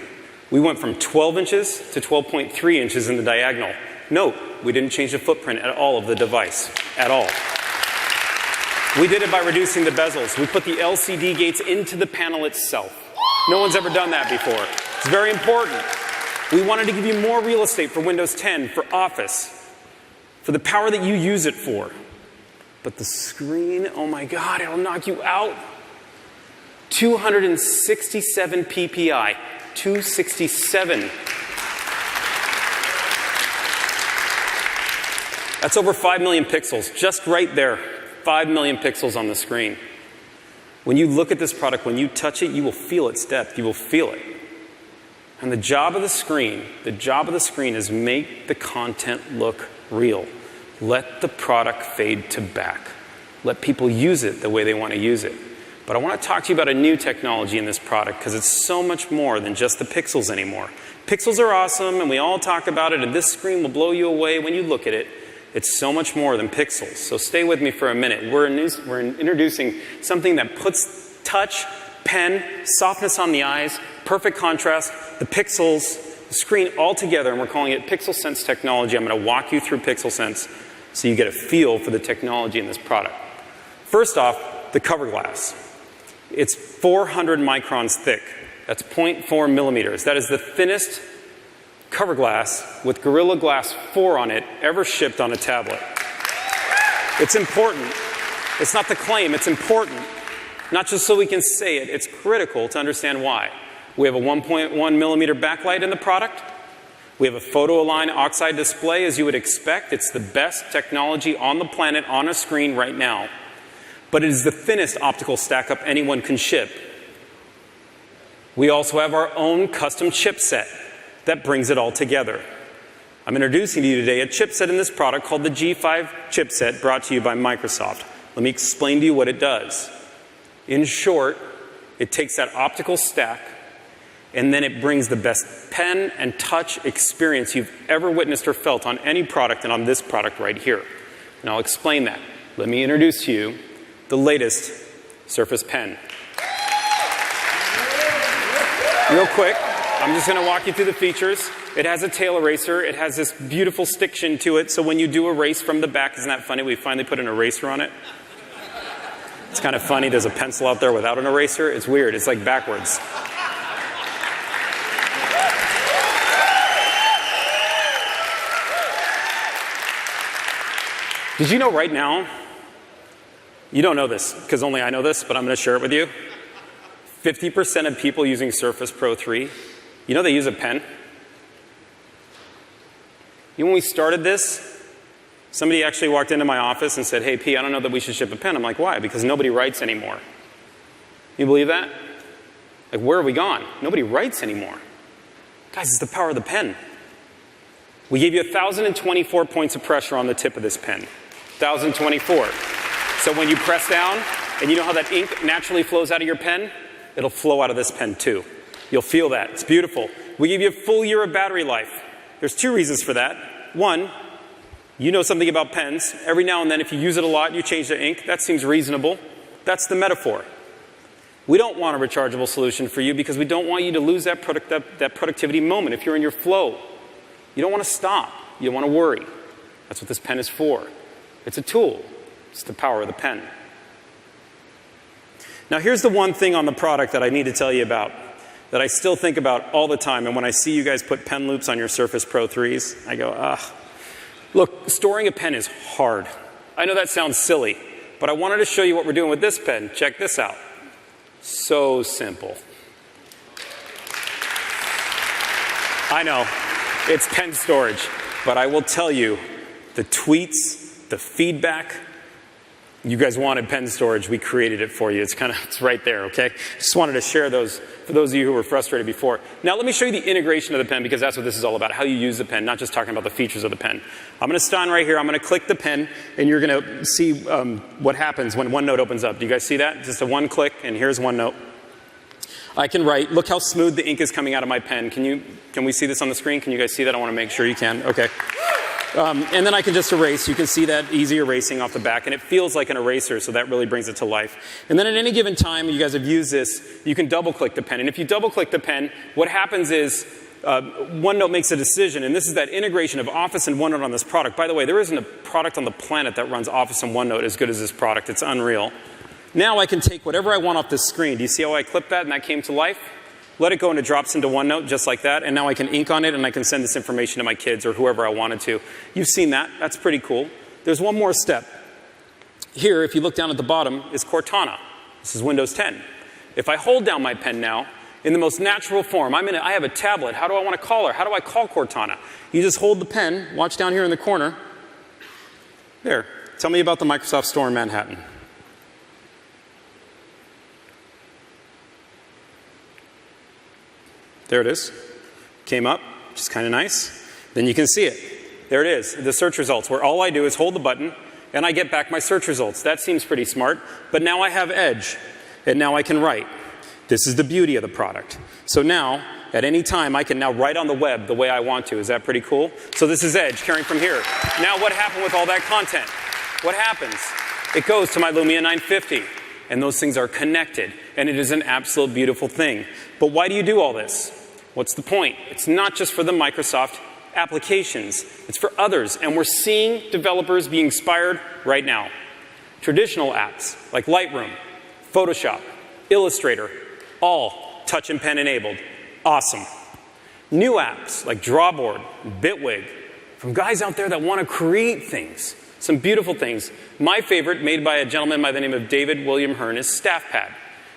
We went from 12 inches to 12.3 inches in the diagonal. Note, we didn't change the footprint at all of the device, at all. We did it by reducing the bezels. We put the LCD gates into the panel itself. No one's ever done that before. It's very important. We wanted to give you more real estate for Windows 10, for Office, for the power that you use it for. But the screen, oh my God, it'll knock you out. 267 PPI, 267. That's over 5 million pixels, just right there. 5 million pixels on the screen. When you look at this product, when you touch it, you will feel its depth, you will feel it. And the job of the screen is make the content look real. Let the product fade to back. Let people use it the way they want to use it. But I want to talk to you about a new technology in this product because it's so much more than just the pixels anymore. Pixels are awesome and we all talk about it, and this screen will blow you away when you look at it. It's so much more than pixels. So stay with me for a minute. We're introducing something that puts touch, pen, softness on the eyes, perfect contrast, the pixels, the screen all together, and we're calling it Pixel Sense technology. I'm going to walk you through Pixel Sense so you get a feel for the technology in this product. First off, the cover glass. It's 400 microns thick. That's 0.4 millimeters. That is the thinnest cover glass with Gorilla Glass 4 on it ever shipped on a tablet. It's important. It's not the claim, it's important. Not just so we can say it, it's critical to understand why. We have a 1.1 millimeter backlight in the product. We have a photo-align oxide display, as you would expect. It's the best technology on the planet on a screen right now. But it is the thinnest optical stack-up anyone can ship. We also have our own custom chipset that brings it all together. I'm introducing to you today a chipset in this product called the G5 chipset, brought to you by Microsoft. Let me explain to you what it does. In short, it takes that optical stack and then it brings the best pen and touch experience you've ever witnessed or felt on any product, and on this product right here. And I'll explain that. Let me introduce to you the latest Surface Pen. Real quick, I'm just going to walk you through the features. It has a tail eraser. It has this beautiful stiction to it, so when you do erase from the back, isn't that funny? We finally put an eraser on it. It's kind of funny. There's a pencil out there without an eraser. It's weird. It's like backwards. Did you know right now, you don't know this because only I know this, but I'm going to share it with you. 50% of people using Surface Pro 3, you know they use a pen? You know, when we started this, somebody actually walked into my office and said, hey, P, I don't know that we should ship a pen. I'm like, why? Because nobody writes anymore. You believe that? Like, where have we gone? Nobody writes anymore. Guys, it's the power of the pen. We gave you 1,024 points of pressure on the tip of this pen. 1,024. So when you press down, and you know how that ink naturally flows out of your pen? It'll flow out of this pen too. You'll feel that. It's beautiful. We give you a full year of battery life. There's 2 reasons for that. One, you know something about pens. Every now and then, if you use it a lot, you change the ink. That seems reasonable. That's the metaphor. We don't want a rechargeable solution for you because we don't want you to lose that productivity moment. If you're in your flow, you don't want to stop. You don't want to worry. That's what this pen is for. It's a tool. It's the power of the pen. Now, here's the one thing on the product that I need to tell you about that I still think about all the time. And when I see you guys put pen loops on your Surface Pro 3s, I go, ah. Look, storing a pen is hard. I know that sounds silly, but I wanted to show you what we're doing with this pen. Check this out. So simple. I know, it's pen storage, but I will tell you, the tweets, the feedback, you guys wanted pen storage, we created it for you. It's right there, okay? Just wanted to share those for those of you who were frustrated before. Now let me show you the integration of the pen because that's what this is all about, how you use the pen, not just talking about the features of the pen. I'm going to stand right here, I'm going to click the pen, and you're going to see what happens when OneNote opens up. Do you guys see that? Just a one click, and here's OneNote. I can write. Look how smooth the ink is coming out of my pen. Can we see this on the screen? Can you guys see that? I want to make sure you can. Okay. And then I can just erase. You can see that easy erasing off the back, and it feels like an eraser, so that really brings it to life. And then at any given time, you guys have used this, you can double-click the pen. And if you double-click the pen, what happens is OneNote makes a decision, and this is that integration of Office and OneNote on this product. By the way, there isn't a product on the planet that runs Office and OneNote as good as this product. It's unreal. Now I can take whatever I want off this screen. Do you see how I clipped that and that came to life? Let it go and it drops into OneNote just like that, and now I can ink on it and I can send this information to my kids or whoever I wanted to. You've seen that. That's pretty cool. There's one more step. Here, if you look down at the bottom, is Cortana. This is Windows 10. If I hold down my pen now, in the most natural form, I have a tablet. How do I want to call her? How do I call Cortana? You just hold the pen, watch down here in the corner. There. Tell me about the Microsoft Store in Manhattan. There it is. Came up, which is kind of nice. Then you can see it. There it is, the search results, where all I do is hold the button and I get back my search results. That seems pretty smart. But now I have Edge, and now I can write. This is the beauty of the product. So now, at any time, I can now write on the web the way I want to. Is that pretty cool? So this is Edge carrying from here. Now what happened with all that content? What happens? It goes to my Lumia 950. And those things are connected. And it is an absolute beautiful thing. But why do you do all this? What's the point? It's not just for the Microsoft applications. It's for others. And we're seeing developers be inspired right now. Traditional apps like Lightroom, Photoshop, Illustrator, all touch and pen enabled. Awesome. New apps like Drawboard, Bitwig, from guys out there that want to create things. Some beautiful things. My favorite, made by a gentleman by the name of David William Hearn, is StaffPad.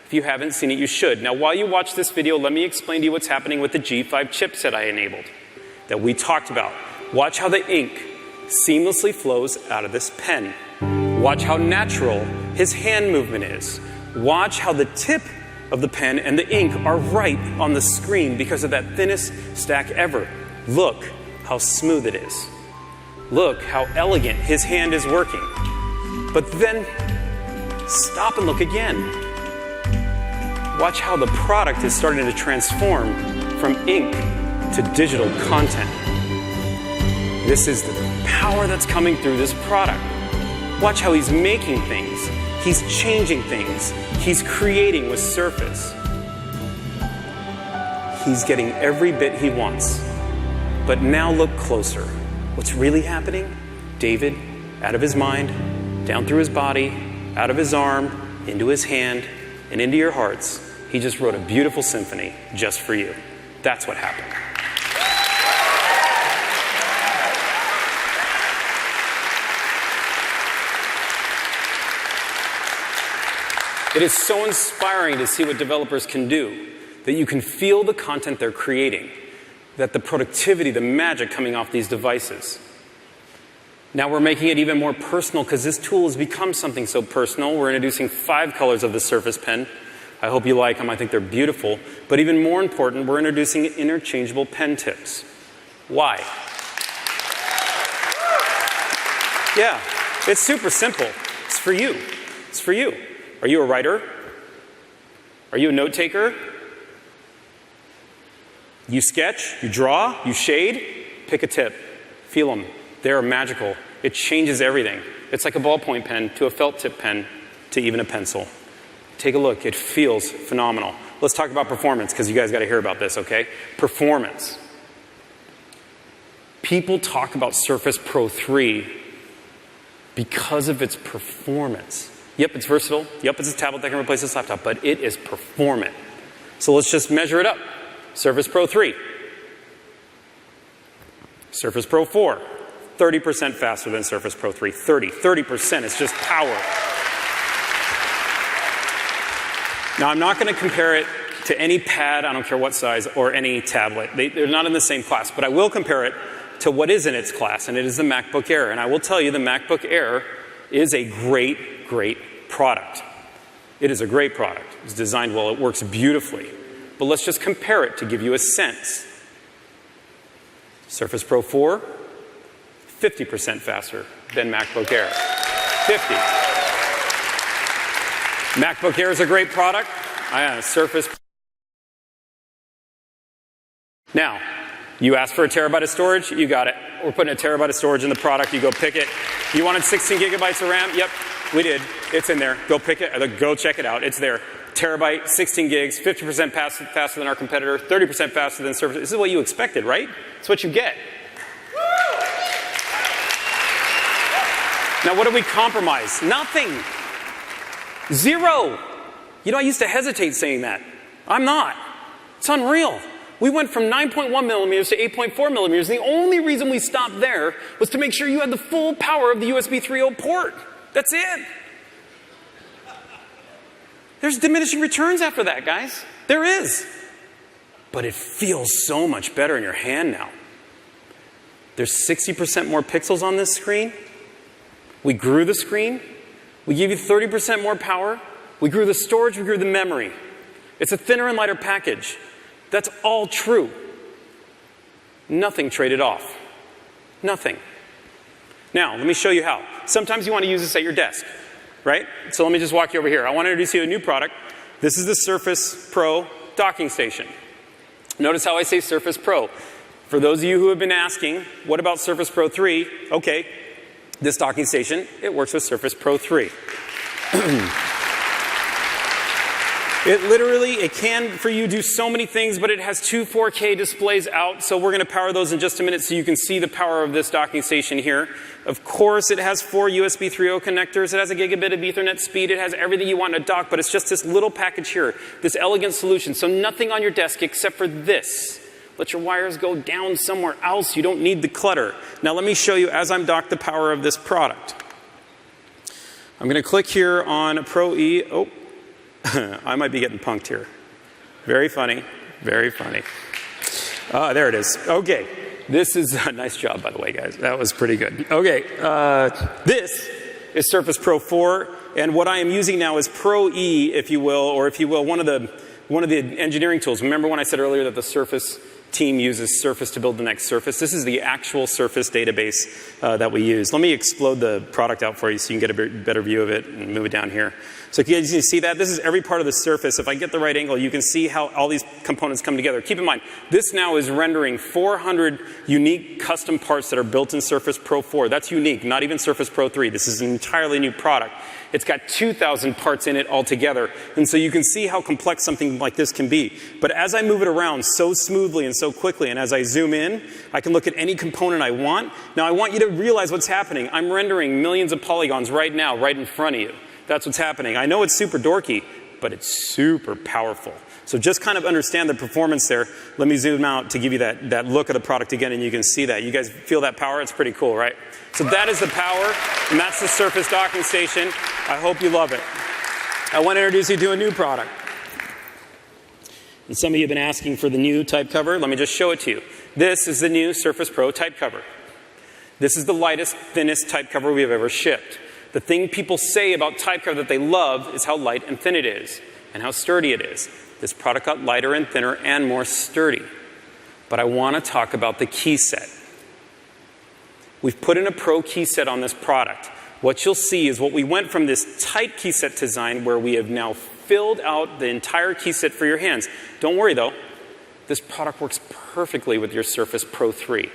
If you haven't seen it, you should. Now, while you watch this video, let me explain to you what's happening with the G5 chipset I enabled that we talked about. Watch how the ink seamlessly flows out of this pen. Watch how natural his hand movement is. Watch how the tip of the pen and the ink are right on the screen because of that thinnest stack ever. Look how smooth it is. Look how elegant his hand is working. But then, stop and look again. Watch how the product is starting to transform from ink to digital content. This is the power that's coming through this product. Watch how he's making things. He's changing things. He's creating with Surface. He's getting every bit he wants. But now look closer. What's really happening? David, out of his mind, down through his body, out of his arm, into his hand, and into your hearts, he just wrote a beautiful symphony just for you. That's what happened. It is so inspiring to see what developers can do, that you can feel the content they're creating, that the productivity, the magic coming off these devices. Now we're making it even more personal because this tool has become something so personal. We're introducing 5 colors of the Surface Pen. I hope you like them. I think they're beautiful. But even more important, we're introducing interchangeable pen tips. Why? Yeah, it's super simple. It's for you. It's for you. Are you a writer? Are you a note taker? You sketch, you draw, you shade, pick a tip. Feel them. They're magical. It changes everything. It's like a ballpoint pen to a felt tip pen to even a pencil. Take a look. It feels phenomenal. Let's talk about performance because you guys got to hear about this, okay? Performance. People talk about Surface Pro 3 because of its performance. Yep, it's versatile. Yep, it's a tablet that can replace this laptop, but it is performant. So let's just measure it up. Surface Pro 3. Surface Pro 4. 30% faster than Surface Pro 3. 30% is just power. Now, I'm not going to compare it to any pad, I don't care what size, or any tablet. They're not in the same class, but I will compare it to what is in its class, and it is the MacBook Air. And I will tell you, the MacBook Air is a great product. It is a great product. It's designed well. It works beautifully. But let's just compare it to give you a sense. Surface Pro 4, 50% faster than MacBook Air. 50. MacBook Air is a great product. Surface. Now, you asked for a terabyte of storage, you got it. We're putting a terabyte of storage in the product. You go pick it. You wanted 16 gigabytes of RAM? Yep, we did. It's in there. Go pick it. Go check it out. It's there. Terabyte, 16 gigs, 50% faster than our competitor, 30% faster than Surface. This is what you expected, right? It's what you get. Now, what did we compromise? Nothing. Zero. You know, I used to hesitate saying that. I'm not. It's unreal. We went from 9.1 millimeters to 8.4 millimeters. The only reason we stopped there was to make sure you had the full power of the USB 3.0 port. That's it. There's diminishing returns after that, guys. There is. But it feels so much better in your hand now. There's 60% more pixels on this screen. We grew the screen. We gave you 30% more power. We grew the storage. We grew the memory. It's a thinner and lighter package. That's all true. Nothing traded off. Nothing. Now, let me show you how. Sometimes you want to use this at your desk, right? So let me just walk you over here. I want to introduce you to a new product. This is the Surface Pro docking station. Notice how I say Surface Pro. For those of you who have been asking, what about Surface Pro 3? Okay, this docking station, it works with Surface Pro 3. It can, for you, do so many things, but it has 2 4K displays out, so we're going to power those in just a minute so you can see the power of this docking station here. Of course, it has 4 USB 3.0 connectors. It has a gigabit of Ethernet speed. It has everything you want in a dock, but it's just this little package here, this elegant solution. So nothing on your desk except for this. Let your wires go down somewhere else. You don't need the clutter. Now let me show you, as I'm docked, the power of this product. I'm going to click here on Pro E. Oh. I might be getting punked here. Very funny. Very funny. There it is. Okay. This is a nice job, by the way, guys. That was pretty good. Okay. This is Surface Pro 4, and what I am using now is Pro E, if you will, or if you will, one of the engineering tools. Remember when I said earlier that the Surface team uses Surface to build the next Surface? This is the actual Surface database that we use. Let me explode the product out for you so you can get a better view of it and move it down here. So you can see that? This is every part of the Surface. If I get the right angle, you can see how all these components come together. Keep in mind, this now is rendering 400 unique custom parts that are built in Surface Pro 4. That's unique, not even Surface Pro 3. This is an entirely new product. It's got 2,000 parts in it altogether. And so you can see how complex something like this can be. But as I move it around so smoothly and so quickly, and as I zoom in, I can look at any component I want. Now I want you to realize what's happening. I'm rendering millions of polygons right now, right in front of you. That's what's happening. I know it's super dorky, but it's super powerful. So just kind of understand the performance there. Let me zoom out to give you that look of the product again, and you can see that. You guys feel that power? It's pretty cool, right? So that is the power, and that's the Surface Docking Station. I hope you love it. I want to introduce you to a new product. And some of you have been asking for the new type cover. Let me just show it to you. This is the new Surface Pro type cover. This is the lightest, thinnest type cover we have ever shipped. The thing people say about type cover that they love is how light and thin it is, and how sturdy it is. This product got lighter and thinner and more sturdy. But I want to talk about the key set. We've put in a Pro key set on this product. What you'll see is what we went from this tight key set design where we have now filled out the entire key set for your hands. Don't worry though, this product works perfectly with your Surface Pro 3.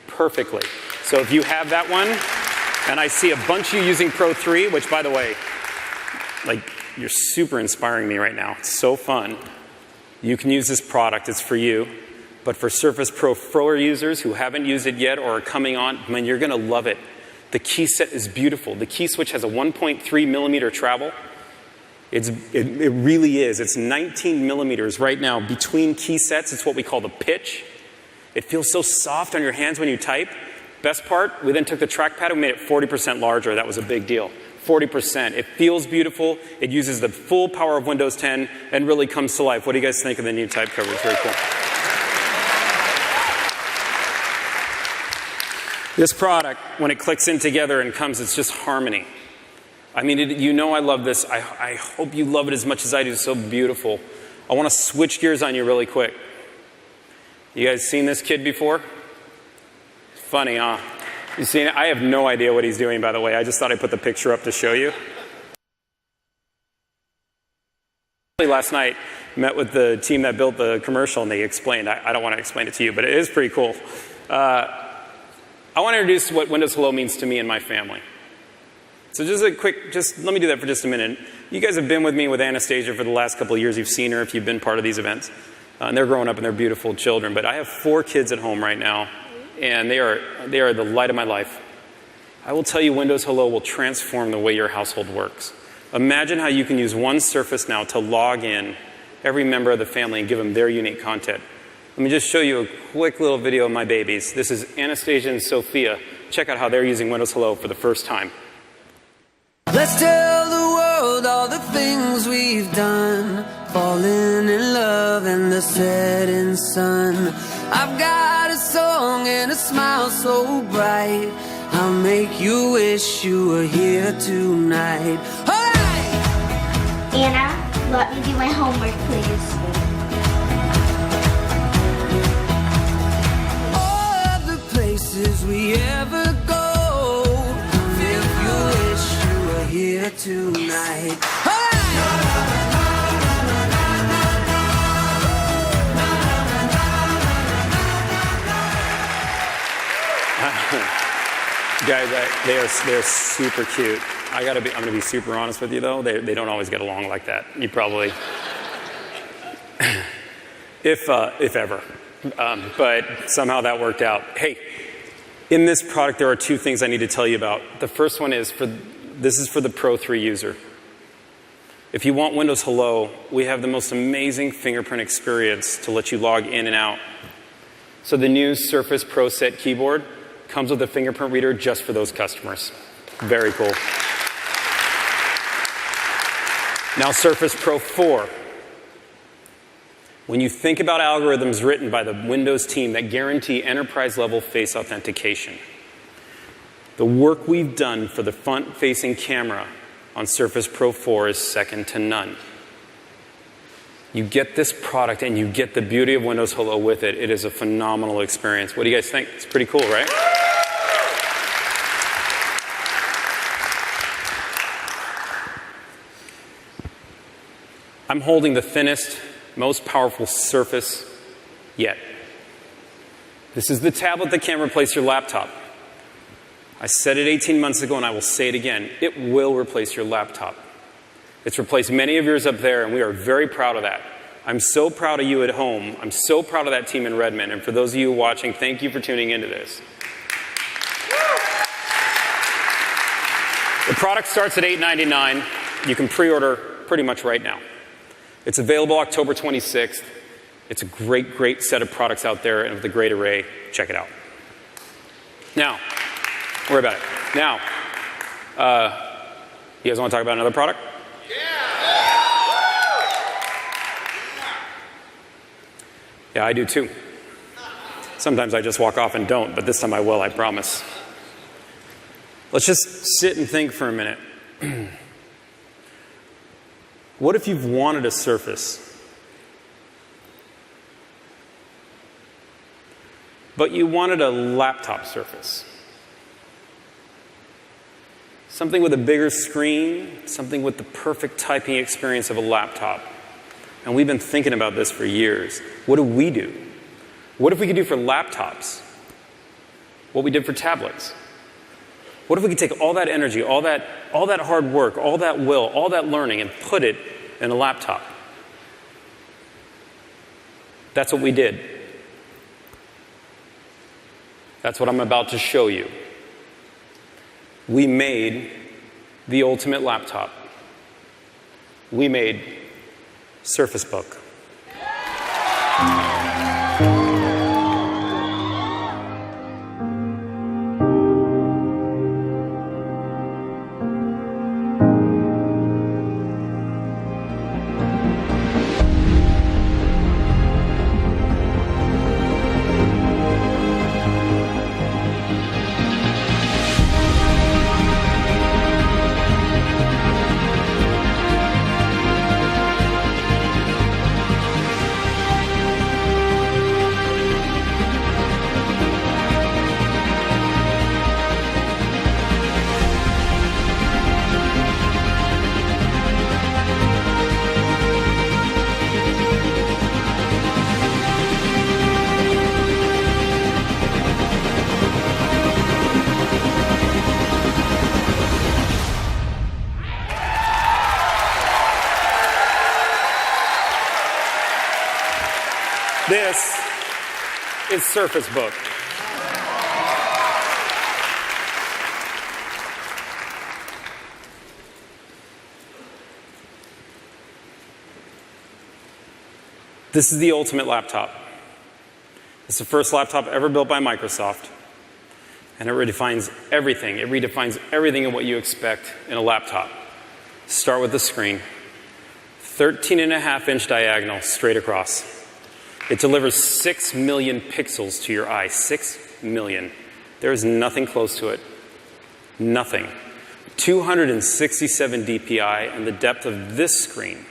Perfectly. So if you have that one, and I see a bunch of you using Pro 3, which by the way, like, you're super inspiring me right now. It's so fun. You can use this product, it's for you. But for Surface Pro 4 users who haven't used it yet or are coming on, man, you're gonna love it. The key set is beautiful. The key switch has a 1.3 millimeter travel. It really is. It's 19 millimeters right now between key sets. It's what we call the pitch. It feels so soft on your hands when you type. Best part, we then took the trackpad and made it 40% larger. That was a big deal. 40%. It feels beautiful. It uses the full power of Windows 10 and really comes to life. What do you guys think of the new type cover? It's very cool. This product, when it clicks in together and comes, it's just harmony. I mean, you know I love this. I hope you love it as much as I do. It's so beautiful. I want to switch gears on you really quick. You guys seen this kid before? Funny, huh? You seen it? I have no idea what he's doing, by the way. I just thought I'd put the picture up to show you. Last night, met with the team that built the commercial, and they explained. I don't want to explain it to you, but it is pretty cool. I want to introduce what Windows Hello means to me and my family. So just let me do that for just a minute. You guys have been with me with Anastasia for the last couple of years. You've seen her if you've been part of these events. And they're growing up and they're beautiful children. But I have 4 kids at home right now. And they are the light of my life. I will tell you, Windows Hello will transform the way your household works. Imagine how you can use one Surface now to log in every member of the family and give them their unique content. Let me just show you a quick little video of my babies. This is Anastasia and Sophia. Check out how they're using Windows Hello for the first time. Let's tell the world all the things we've done. Falling in love in the setting sun. I've got a song and a smile so bright. I'll make you wish you were here tonight. All right! Anna, let me do my homework, please. All of the places we ever go. If you wish you were here tonight. All right! Guys, they are super cute. I'm going to be super honest with you though. They don't always get along like that. You probably, if ever, but somehow that worked out. Hey, in this product there are 2 things I need to tell you about. The first one is this is for the Pro 3 user. If you want Windows Hello, we have the most amazing fingerprint experience to let you log in and out. So the new Surface Pro Set keyboard comes with a fingerprint reader just for those customers. Very cool. Now Surface Pro 4. When you think about algorithms written by the Windows team that guarantee enterprise-level face authentication, the work we've done for the front-facing camera on Surface Pro 4 is second to none. You get this product and you get the beauty of Windows Hello with it. It is a phenomenal experience. What do you guys think? It's pretty cool, right? I'm holding the thinnest, most powerful Surface yet. This is the tablet that can replace your laptop. I said it 18 months ago and I will say it again. It will replace your laptop. It's replaced many of yours up there, and we are very proud of that. I'm so proud of you at home. I'm so proud of that team in Redmond. And for those of you watching, thank you for tuning into this. The product starts at $8.99. You can pre-order pretty much right now. It's available October 26th. It's a great, great set of products out there and with a great array. Check it out. Now, don't worry about it. Now, you guys want to talk about another product? Yeah, I do too. Sometimes I just walk off and don't, but this time I will, I promise. Let's just sit and think for a minute. What if you've wanted a Surface, but you wanted a laptop Surface? Something with a bigger screen, something with the perfect typing experience of a laptop. And we've been thinking about this for years. What do we do? What if we could do for laptops what we did for tablets? What if we could take all that energy, all that hard work, all that will, all that learning, and put it in a laptop? That's what we did. That's what I'm about to show you. We made the ultimate laptop. We made Surface Book. This is Surface Book. This is the ultimate laptop. It's the first laptop ever built by Microsoft. And it redefines everything. It redefines everything in what you expect in a laptop. Start with the screen. 13.5-inch diagonal straight across. It delivers 6 million pixels to your eye. 6 million. There is nothing close to it. Nothing. 267 DPI, and the depth of this screen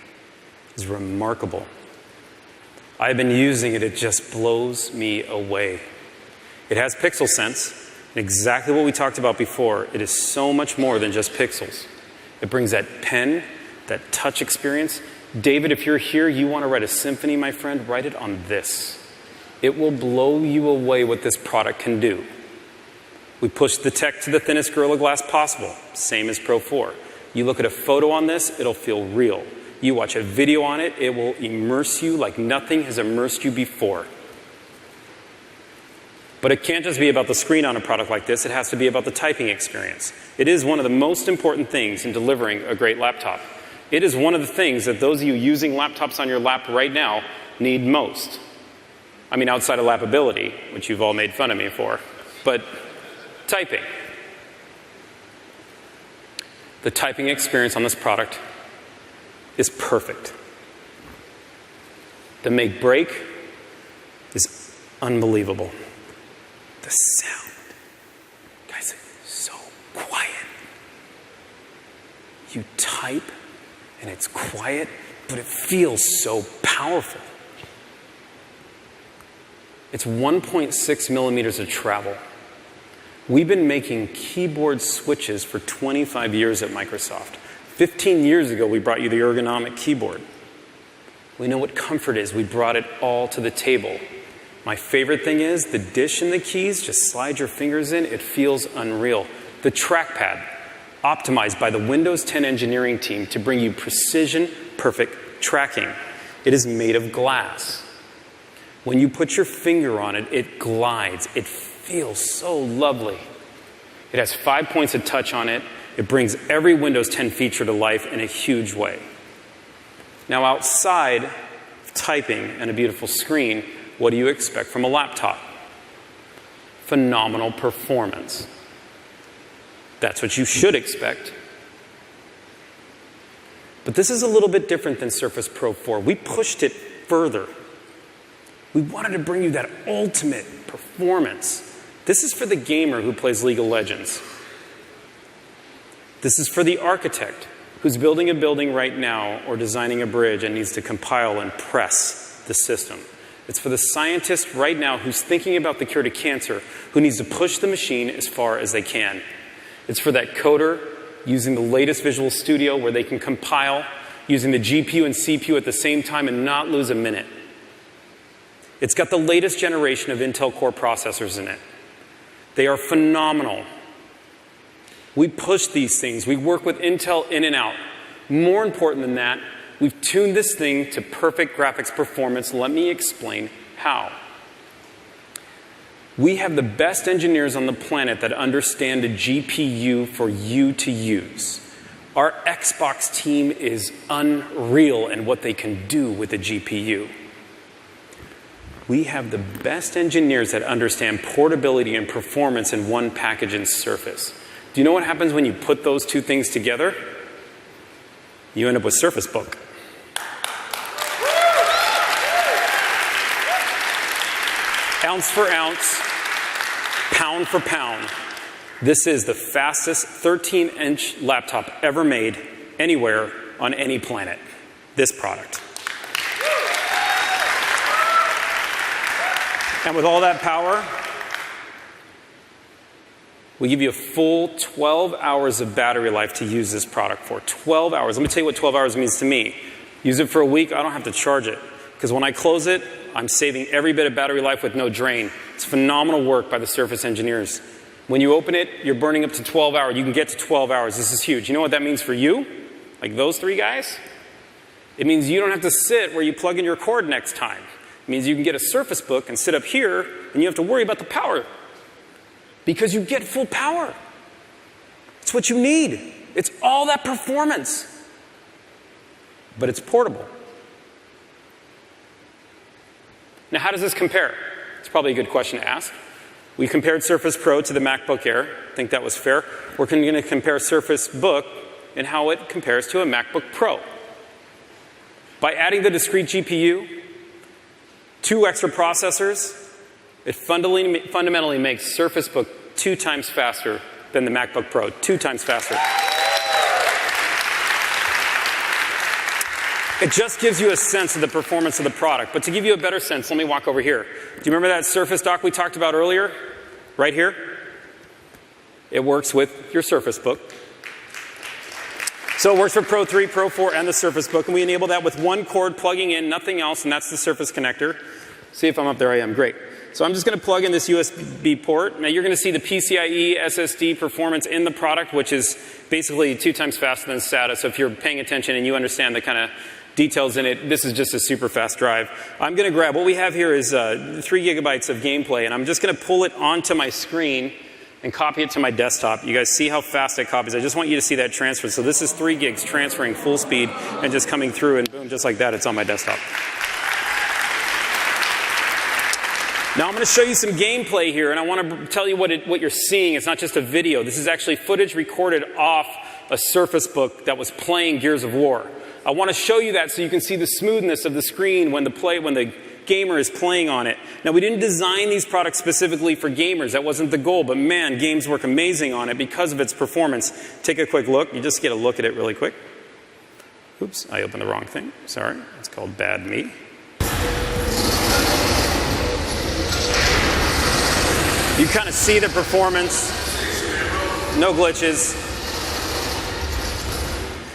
is remarkable. I've been using it. It just blows me away. It has Pixel Sense, and exactly what we talked about before. It is so much more than just pixels. It brings that pen, that touch experience. David, if you're here, you want to write a symphony, my friend, write it on this. It will blow you away what this product can do. We pushed the tech to the thinnest Gorilla Glass possible, same as Pro 4. You look at a photo on this, it'll feel real. You watch a video on it, it will immerse you like nothing has immersed you before. But it can't just be about the screen on a product like this, it has to be about the typing experience. It is one of the most important things in delivering a great laptop. It is one of the things that those of you using laptops on your lap right now need most. I mean, outside of lappability, which you've all made fun of me for, but typing. The typing experience on this product is perfect. The make break is unbelievable. The sound, guys, it's so quiet. You type and it's quiet, but it feels so powerful. It's 1.6 millimeters of travel. We've been making keyboard switches for 25 years at Microsoft. 15 years ago, we brought you the ergonomic keyboard. We know what comfort is. We brought it all to the table. My favorite thing is the dish and the keys, just slide your fingers in, it feels unreal. The trackpad, optimized by the Windows 10 engineering team to bring you precision, perfect tracking. It is made of glass. When you put your finger on it, it glides. It feels so lovely. It has 5 points of touch on it. It brings every Windows 10 feature to life in a huge way. Now, outside of typing and a beautiful screen, what do you expect from a laptop? Phenomenal performance. That's what you should expect. But this is a little bit different than Surface Pro 4. We pushed it further. We wanted to bring you that ultimate performance. This is for the gamer who plays League of Legends. This is for the architect who's building a building right now or designing a bridge and needs to compile and press the system. It's for the scientist right now who's thinking about the cure to cancer, who needs to push the machine as far as they can. It's for that coder using the latest Visual Studio where they can compile using the GPU and CPU at the same time and not lose a minute. It's got the latest generation of Intel Core processors in it. They are phenomenal. We push these things. We work with Intel in and out. More important than that, we've tuned this thing to perfect graphics performance. Let me explain how. We have the best engineers on the planet that understand a GPU for you to use. Our Xbox team is unreal in what they can do with a GPU. We have the best engineers that understand portability and performance in one package in Surface. Do you know what happens when you put those two things together? You end up with Surface Book. Ounce for ounce, pound for pound, this is the fastest 13-inch laptop ever made anywhere on any planet. This product. And with all that power, we give you a full 12 hours of battery life to use this product for. 12 hours. Let me tell you what 12 hours means to me. Use it for a week, I don't have to charge it. Because when I close it, I'm saving every bit of battery life with no drain. It's phenomenal work by the Surface engineers. When you open it, you're burning up to 12 hours. You can get to 12 hours. This is huge. You know what that means for you? Like those three guys? It means you don't have to sit where you plug in your cord next time. It means you can get a Surface Book and sit up here, and you have to worry about the power. Because you get full power. It's what you need. It's all that performance. But it's portable. Now, how does this compare? It's probably a good question to ask. We compared Surface Pro to the MacBook Air. I think that was fair. We're going to compare Surface Book and how it compares to a MacBook Pro. By adding the discrete GPU, 2 extra processors, it fundamentally makes Surface Book 2 times faster than the MacBook Pro. 2 times faster. It just gives you a sense of the performance of the product. But to give you a better sense, let me walk over here. Do you remember that Surface dock we talked about earlier? Right here? It works with your Surface Book. So it works for Pro 3, Pro 4, and the Surface Book. And we enable that with one cord plugging in, nothing else, and that's the Surface connector. See if I'm up there. I am. Great. So I'm just going to plug in this USB port. Now you're going to see the PCIe SSD performance in the product, which is basically 2 times faster than SATA. So if you're paying attention and you understand the kind of details in it, this is just a super fast drive. I'm going to grab, what we have here is 3 gigabytes of gameplay, and I'm just going to pull it onto my screen and copy it to my desktop. You guys see how fast it copies. I just want you to see that transfer. So this is 3 gigs transferring full speed and just coming through, and boom, just like that, it's on my desktop. Now I'm going to show you some gameplay here, and I want to tell you what you're seeing. It's not just a video. This is actually footage recorded off a Surface Book that was playing Gears of War. I want to show you that so you can see the smoothness of the screen when the gamer is playing on it. Now, we didn't design these products specifically for gamers. That wasn't the goal, but man, games work amazing on it because of its performance. Take a quick look. You just get a look at it really quick. Oops, I opened the wrong thing. Sorry. It's called Bad Me. You kind of see the performance. No glitches.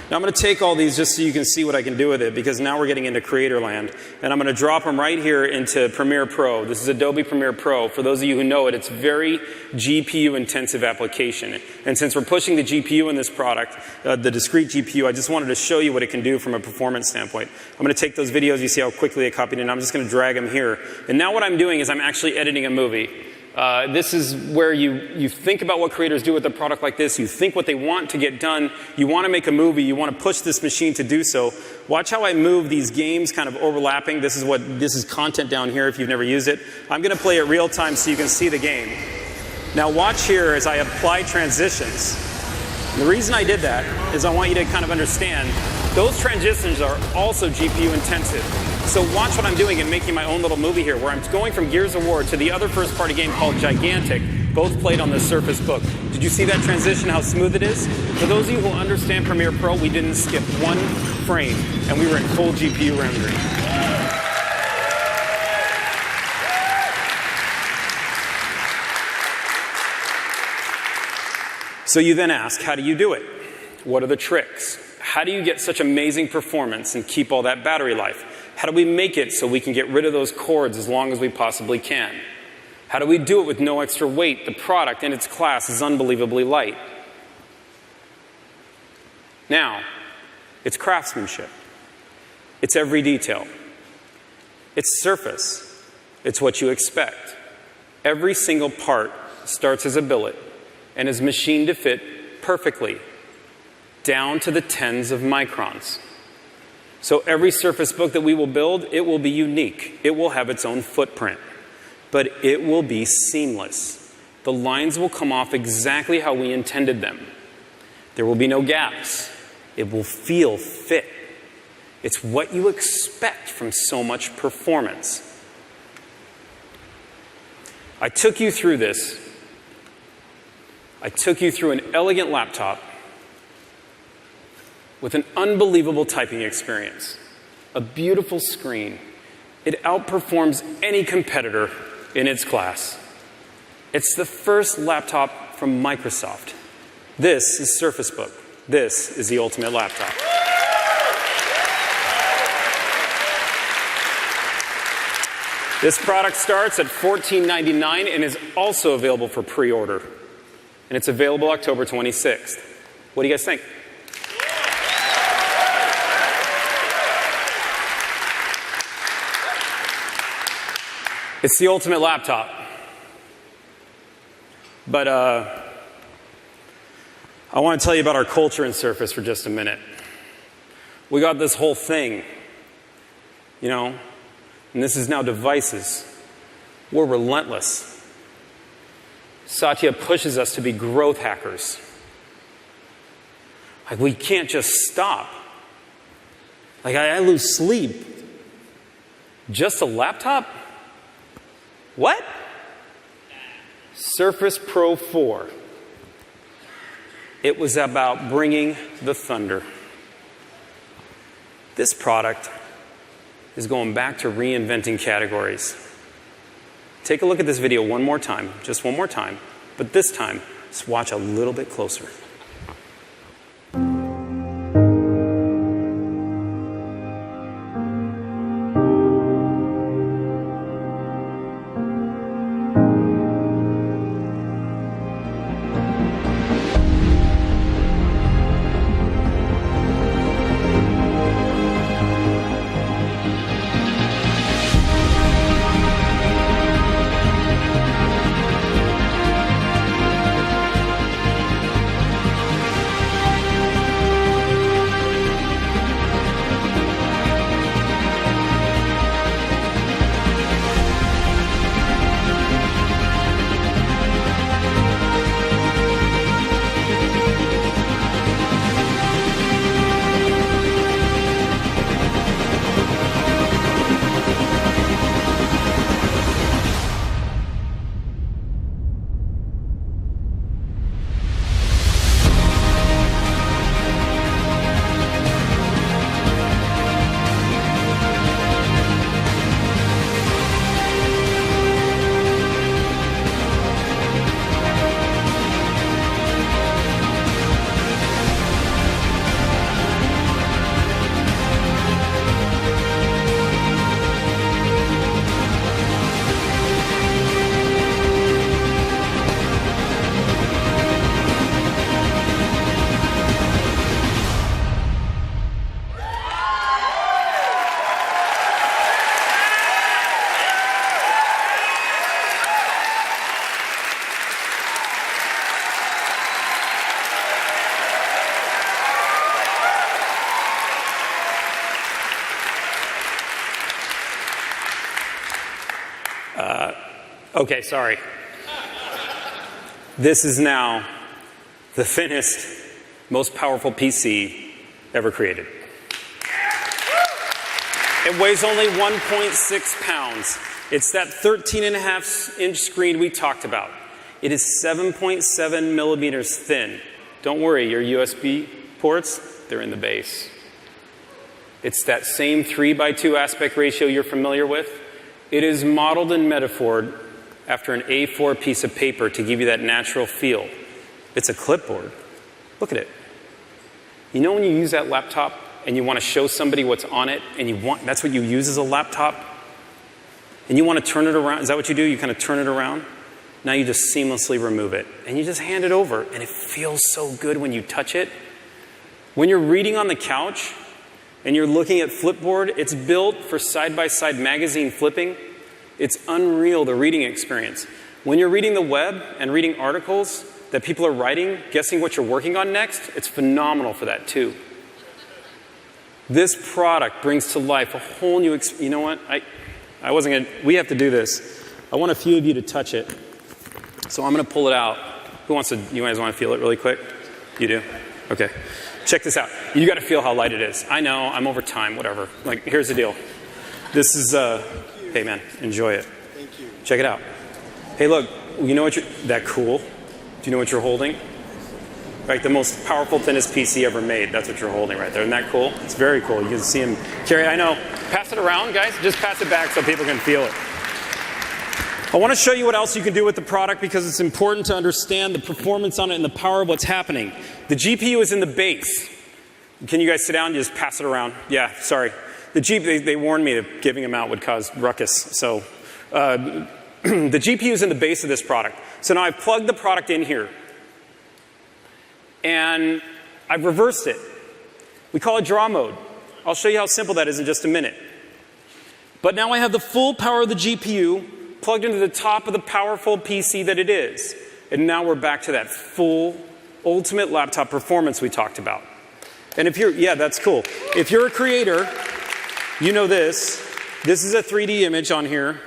Now I'm going to take all these just so you can see what I can do with it, because now we're getting into creator land. And I'm going to drop them right here into Premiere Pro. This is Adobe Premiere Pro. For those of you who know it, it's a very GPU-intensive application. And since we're pushing the GPU in this product, the discrete GPU, I just wanted to show you what it can do from a performance standpoint. I'm going to take those videos, you see how quickly I copied it, and I'm just going to drag them here. And now what I'm doing is I'm actually editing a movie. This is where you think about what creators do with a product like this. You think what they want to get done. You want to make a movie. You want to push this machine to do so. Watch how I move these games kind of overlapping. This is content down here if you've never used it. I'm going to play it real time so you can see the game. Now watch here as I apply transitions. And the reason I did that is I want you to kind of understand those transitions are also GPU intensive. So watch what I'm doing and making my own little movie here, where I'm going from Gears of War to the other first-party game called Gigantic, both played on the Surface Book. Did you see that transition, how smooth it is? For those of you who understand Premiere Pro, we didn't skip one frame, and we were in full GPU rendering. So you then ask, how do you do it? What are the tricks? How do you get such amazing performance and keep all that battery life? How do we make it so we can get rid of those cords as long as we possibly can? How do we do it with no extra weight? The product in its class is unbelievably light. Now, it's craftsmanship. It's every detail. It's surface. It's what you expect. Every single part starts as a billet and is machined to fit perfectly, down to the tens of microns. So every Surface Book that we will build, it will be unique. It will have its own footprint. But it will be seamless. The lines will come off exactly how we intended them. There will be no gaps. It will feel fit. It's what you expect from so much performance. I took you through this. I took you through an elegant laptop with an unbelievable typing experience, a beautiful screen. It outperforms any competitor in its class. It's the first laptop from Microsoft. This is Surface Book. This is the ultimate laptop. This product starts at $14.99 and is also available for pre-order. And it's available October 26th. What do you guys think? It's the ultimate laptop. But I want to tell you about our culture in Surface for just a minute. We got this whole thing, you know, and this is now devices. We're relentless. Satya pushes us to be growth hackers. Like, we can't just stop. Like, I lose sleep. Just a laptop? What? Surface Pro 4. It was about bringing the thunder. This product is going back to reinventing categories. Take a look at this video one more time, just one more time, but this time, just watch a little bit closer. Okay, sorry. This is now the thinnest, most powerful PC ever created. It weighs only 1.6 pounds. It's that 13.5-inch screen we talked about. It is 7.7 millimeters thin. Don't worry, your USB ports, they're in the base. It's that same 3:2 aspect ratio you're familiar with. It is modeled and metaphored after an A4 piece of paper to give you that natural feel. It's a clipboard. Look at it. You know when you use that laptop and you want to show somebody what's on it, and that's what you use as a laptop? And you want to turn it around? Is that what you do? You kind of turn it around? Now you just seamlessly remove it. And you just hand it over. And it feels so good when you touch it. When you're reading on the couch and you're looking at Flipboard, it's built for side-by-side magazine flipping. It's unreal, the reading experience. When you're reading the web and reading articles that people are writing, guessing what you're working on next, it's phenomenal for that too. This product brings to life a whole new experience. You know what? I wasn't going to, we have to do this. I want a few of you to touch it. So I'm going to pull it out. Who wants to, you guys want to feel it really quick? You do? Okay. Check this out. You got to feel how light it is. I know, I'm over time, whatever. Like, here's the deal. This is, hey man, enjoy it. Thank you. Check it out. Hey look, you know what that cool? Do you know what you're holding? Right, the most powerful, thinnest PC ever made. That's what you're holding right there. Isn't that cool? It's very cool. You can see him carry. I know. Pass it around, guys. Just pass it back so people can feel it. I want to show you what else you can do with the product because it's important to understand the performance on it and the power of what's happening. The GPU is in the base. Can you guys sit down and just pass it around? Yeah, sorry. The they warned me that giving them out would cause ruckus. So the GPU is in the base of this product. So now I've plugged the product in here. And I've reversed it. We call it draw mode. I'll show you how simple that is in just a minute. But now I have the full power of the GPU plugged into the top of the powerful PC that it is. And now we're back to that full, ultimate laptop performance we talked about. And if you're, yeah, that's cool. If you're a creator, you know this. This is a 3D image on here.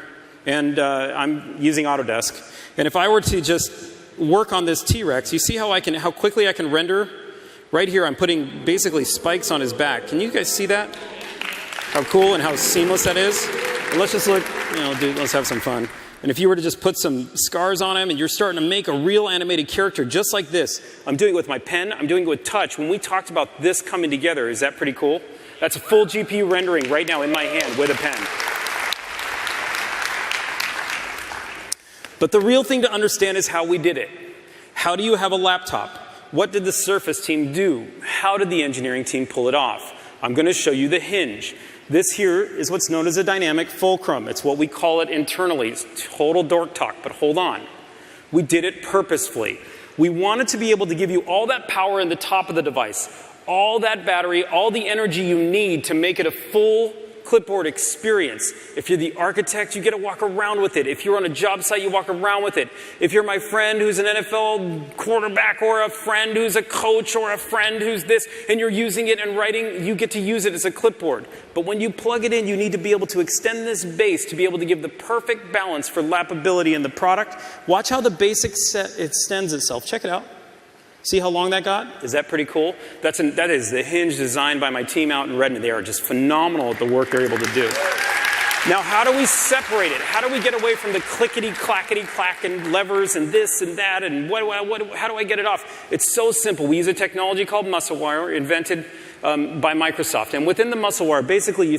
And I'm using Autodesk. And if I were to just work on this T-Rex, you see how quickly I can render? Right here, I'm putting basically spikes on his back. Can you guys see that? How cool and how seamless that is? And let's just look, dude, let's have some fun. And if you were to just put some scars on him and you're starting to make a real animated character just like this, I'm doing it with my pen, I'm doing it with touch. When we talked about this coming together, is that pretty cool? That's a full GPU rendering right now in my hand with a pen. But the real thing to understand is how we did it. How do you have a laptop? What did the Surface team do? How did the engineering team pull it off? I'm going to show you the hinge. This here is what's known as a dynamic fulcrum. It's what we call it internally. It's total dork talk, but hold on. We did it purposefully. We wanted to be able to give you all that power in the top of the device, all that battery, all the energy you need to make it a full clipboard experience. If you're the architect, you get to walk around with it. If you're on a job site, you walk around with it. If you're my friend who's an NFL quarterback or a friend who's a coach or a friend who's this, and you're using it and writing, you get to use it as a clipboard. But when you plug it in, you need to be able to extend this base to be able to give the perfect balance for lapability in the product. Watch how the base extends itself. Check it out. See how long that got? Is that pretty cool? That is the hinge designed by my team out in Redmond. They are just phenomenal at the work they're able to do. Now, how do we separate it? How do we get away from the clickety-clackety-clack and levers and this and that and how do I get it off? It's so simple. We use a technology called MuscleWire, invented by Microsoft. And within the MuscleWire, basically you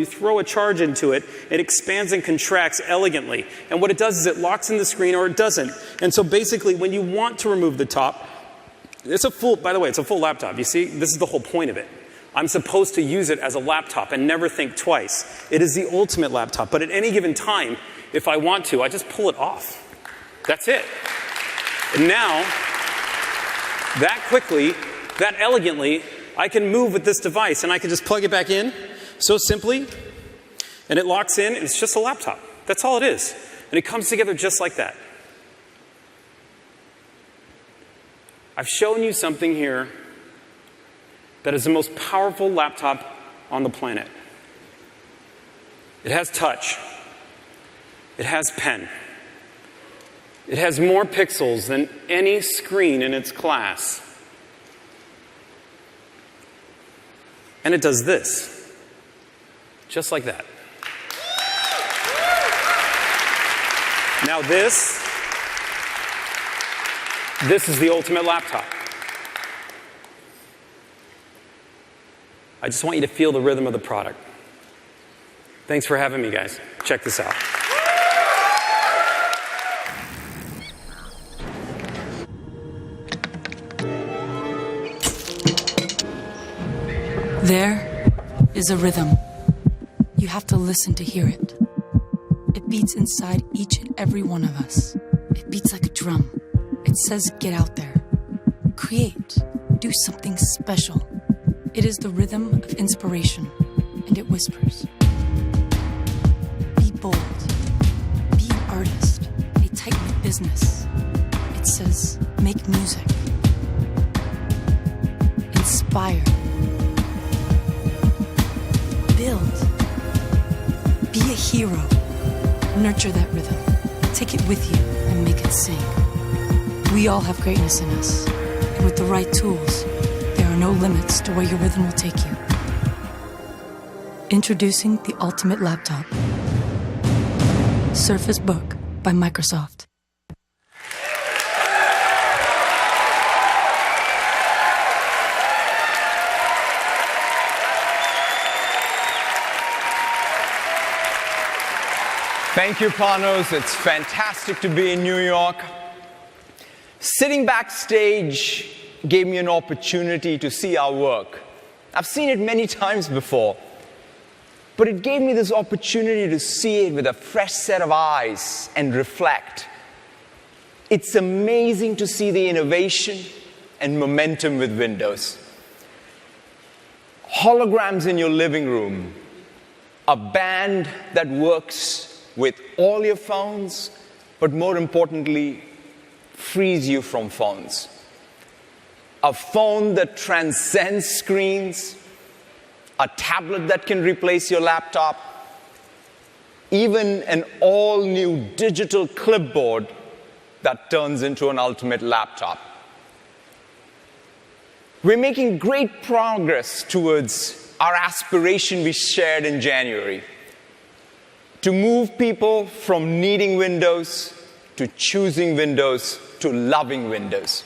throw a charge into it, it expands and contracts elegantly. And what it does is it locks in the screen or it doesn't. And so basically when you want to remove the top, by the way, it's a full laptop. You see, this is the whole point of it. I'm supposed to use it as a laptop and never think twice. It is the ultimate laptop. But at any given time, if I want to, I just pull it off. That's it. And now, that quickly, that elegantly, I can move with this device and I can just plug it back in so simply, and it locks in, and it's just a laptop. That's all it is. And it comes together just like that. I've shown you something here that is the most powerful laptop on the planet. It has touch. It has pen. It has more pixels than any screen in its class. And it does this, just like that. Now this is the ultimate laptop. I just want you to feel the rhythm of the product. Thanks for having me, guys. Check this out. There is a rhythm. You have to listen to hear it. It beats inside each and every one of us. It beats like a drum. It says, get out there. Create. Do something special. It is the rhythm of inspiration, and it whispers. Be bold. Be an artist. A tight-knit business. It says, make music. Inspire. Build. Be a hero. Nurture that rhythm. Take it with you and make it sing. We all have greatness in us, and with the right tools, there are no limits to where your rhythm will take you. Introducing the ultimate laptop. Surface Book by Microsoft. Thank you, Panos. It's fantastic to be in New York. Sitting backstage gave me an opportunity to see our work. I've seen it many times before, but it gave me this opportunity to see it with a fresh set of eyes and reflect. It's amazing to see the innovation and momentum with Windows. Holograms in your living room, a band that works with all your phones, but more importantly, frees you from phones. A phone that transcends screens, a tablet that can replace your laptop, even an all-new digital clipboard that turns into an ultimate laptop. We're making great progress towards our aspiration we shared in January, to move people from needing Windows to choosing Windows to loving Windows.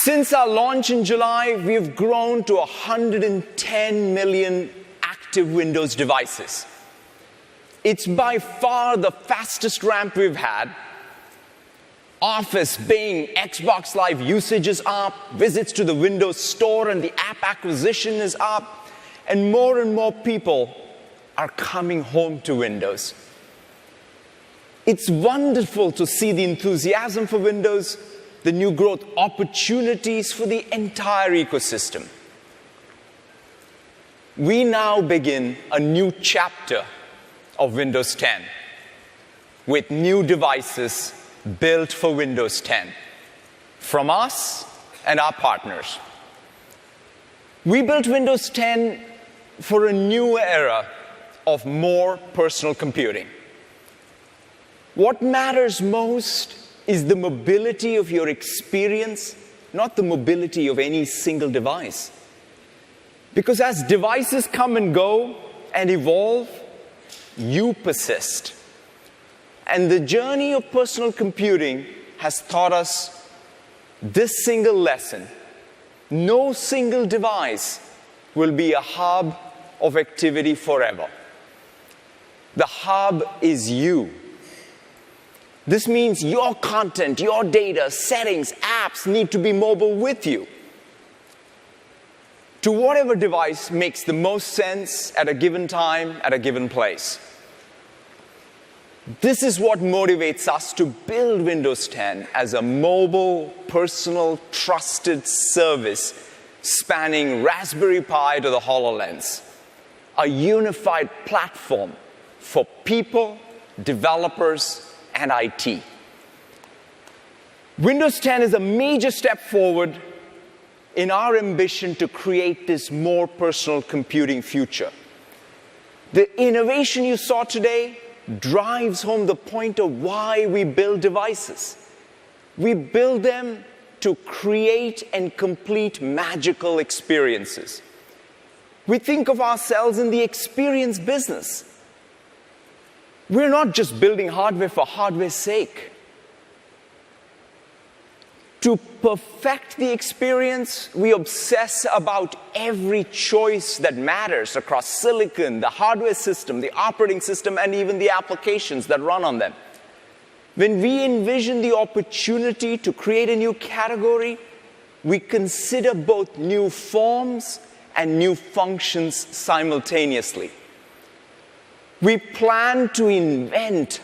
Since our launch in July, we've grown to 110 million active Windows devices. It's by far the fastest ramp we've had. Office, Bing, Xbox Live usage is up, visits to the Windows Store and the app acquisition is up, and more people are coming home to Windows. It's wonderful to see the enthusiasm for Windows, the new growth opportunities for the entire ecosystem. We now begin a new chapter of Windows 10 with new devices built for Windows 10 from us and our partners. We built Windows 10 for a new era of more personal computing. What matters most is the mobility of your experience, not the mobility of any single device. Because as devices come and go and evolve, you persist. And the journey of personal computing has taught us this single lesson. No single device will be a hub of activity forever. The hub is you. This means your content, your data, settings, apps need to be mobile with you to whatever device makes the most sense at a given time, at a given place. This is what motivates us to build Windows 10 as a mobile, personal, trusted service spanning Raspberry Pi to the HoloLens, a unified platform for people, developers, and IT. Windows 10 is a major step forward in our ambition to create this more personal computing future. The innovation you saw today drives home the point of why we build devices. We build them to create and complete magical experiences. We think of ourselves in the experience business. We're not just building hardware for hardware's sake. To perfect the experience, we obsess about every choice that matters across silicon, the hardware system, the operating system, and even the applications that run on them. When we envision the opportunity to create a new category, we consider both new forms and new functions simultaneously. We plan to invent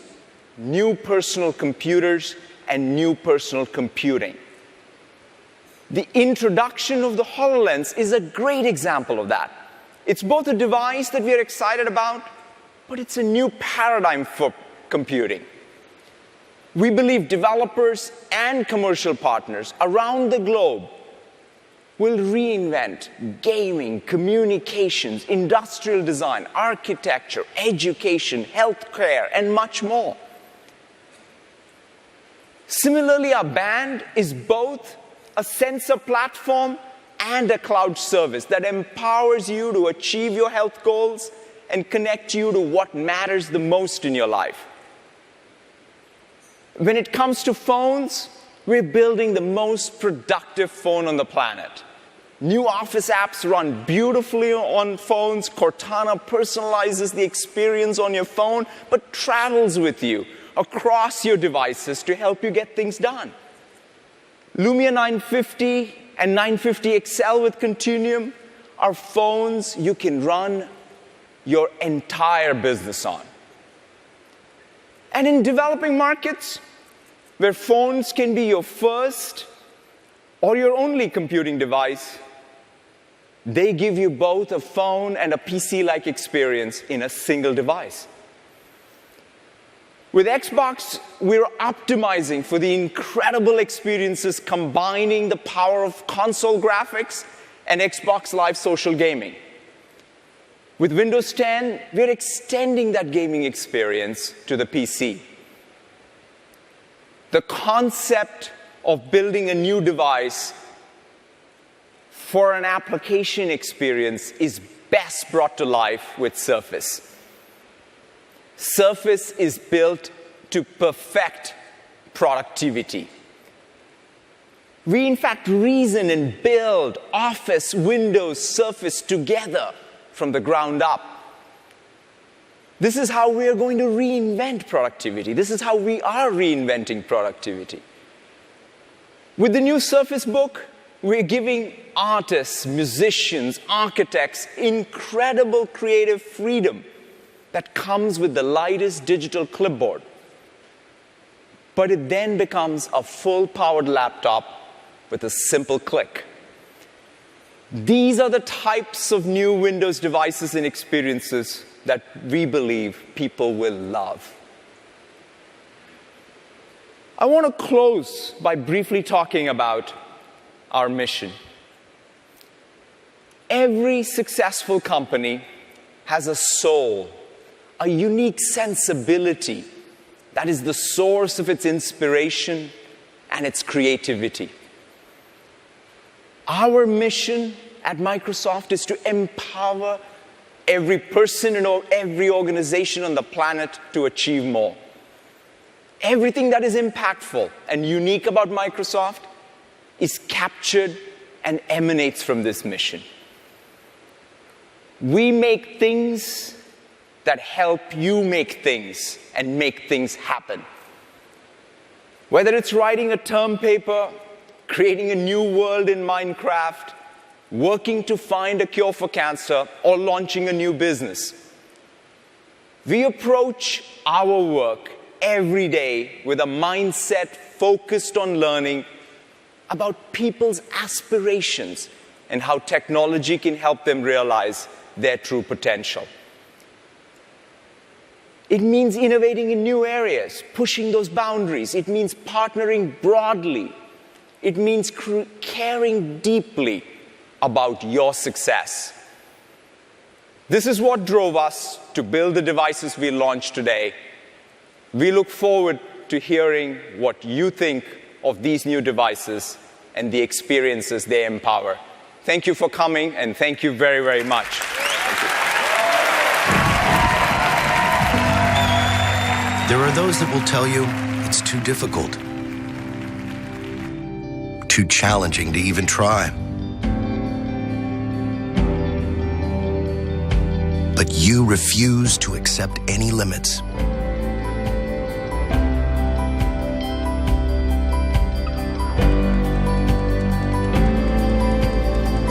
new personal computers and new personal computing. The introduction of the HoloLens is a great example of that. It's both a device that we are excited about, but it's a new paradigm for computing. We believe developers and commercial partners around the globe will reinvent gaming, communications, industrial design, architecture, education, healthcare, and much more. Similarly, our band is both a sensor platform and a cloud service that empowers you to achieve your health goals and connect you to what matters the most in your life. When it comes to phones, we're building the most productive phone on the planet. New Office apps run beautifully on phones. Cortana personalizes the experience on your phone, but travels with you across your devices to help you get things done. Lumia 950 and 950 XL with Continuum are phones you can run your entire business on. And in developing markets, where phones can be your first or your only computing device, they give you both a phone and a PC-like experience in a single device. With Xbox, we're optimizing for the incredible experiences combining the power of console graphics and Xbox Live social gaming. With Windows 10, we're extending that gaming experience to the PC. The concept of building a new device for an application experience is best brought to life with Surface. Surface is built to perfect productivity. We, in fact, reason and build Office, Windows, Surface together from the ground up. This is how we are going to reinvent productivity. This is how we are reinventing productivity. With the new Surface Book, we're giving artists, musicians, architects incredible creative freedom that comes with the lightest digital clipboard. But it then becomes a full-powered laptop with a simple click. These are the types of new Windows devices and experiences that we believe people will love. I want to close by briefly talking about our mission. Every successful company has a soul, a unique sensibility that is the source of its inspiration and its creativity. Our mission at Microsoft is to empower every person and every organization on the planet to achieve more. Everything that is impactful and unique about Microsoft is captured and emanates from this mission. We make things that help you make things and make things happen. Whether it's writing a term paper, creating a new world in Minecraft, working to find a cure for cancer, or launching a new business, we approach our work every day with a mindset focused on learning about people's aspirations and how technology can help them realize their true potential. It means innovating in new areas, pushing those boundaries. It means partnering broadly. It means caring deeply about your success. This is what drove us to build the devices we launched today. We look forward to hearing what you think of these new devices and the experiences they empower. Thank you for coming, and thank you very, very much. There are those that will tell you it's too difficult, too challenging to even try. But you refuse to accept any limits.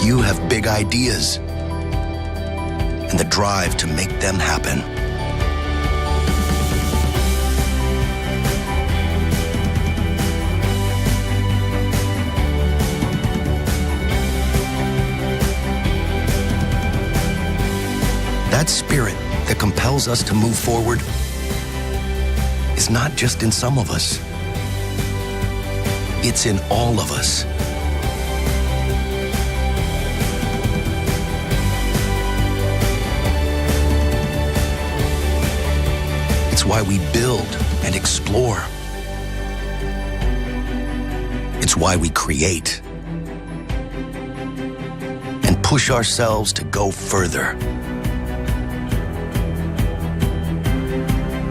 You have big ideas and the drive to make them happen. That spirit that compels us to move forward is not just in some of us. It's in all of us. It's why we build and explore. It's why we create and push ourselves to go further.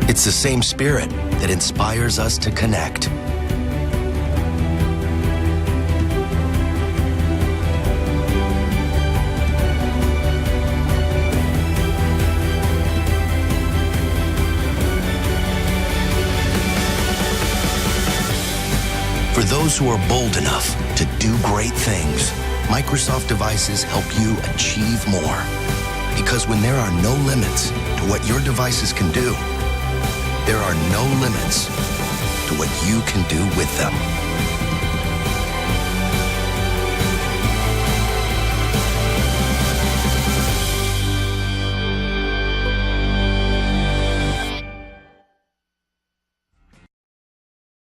It's the same spirit that inspires us to connect. For those who are bold enough to do great things, Microsoft devices help you achieve more. Because when there are no limits to what your devices can do, there are no limits to what you can do with them.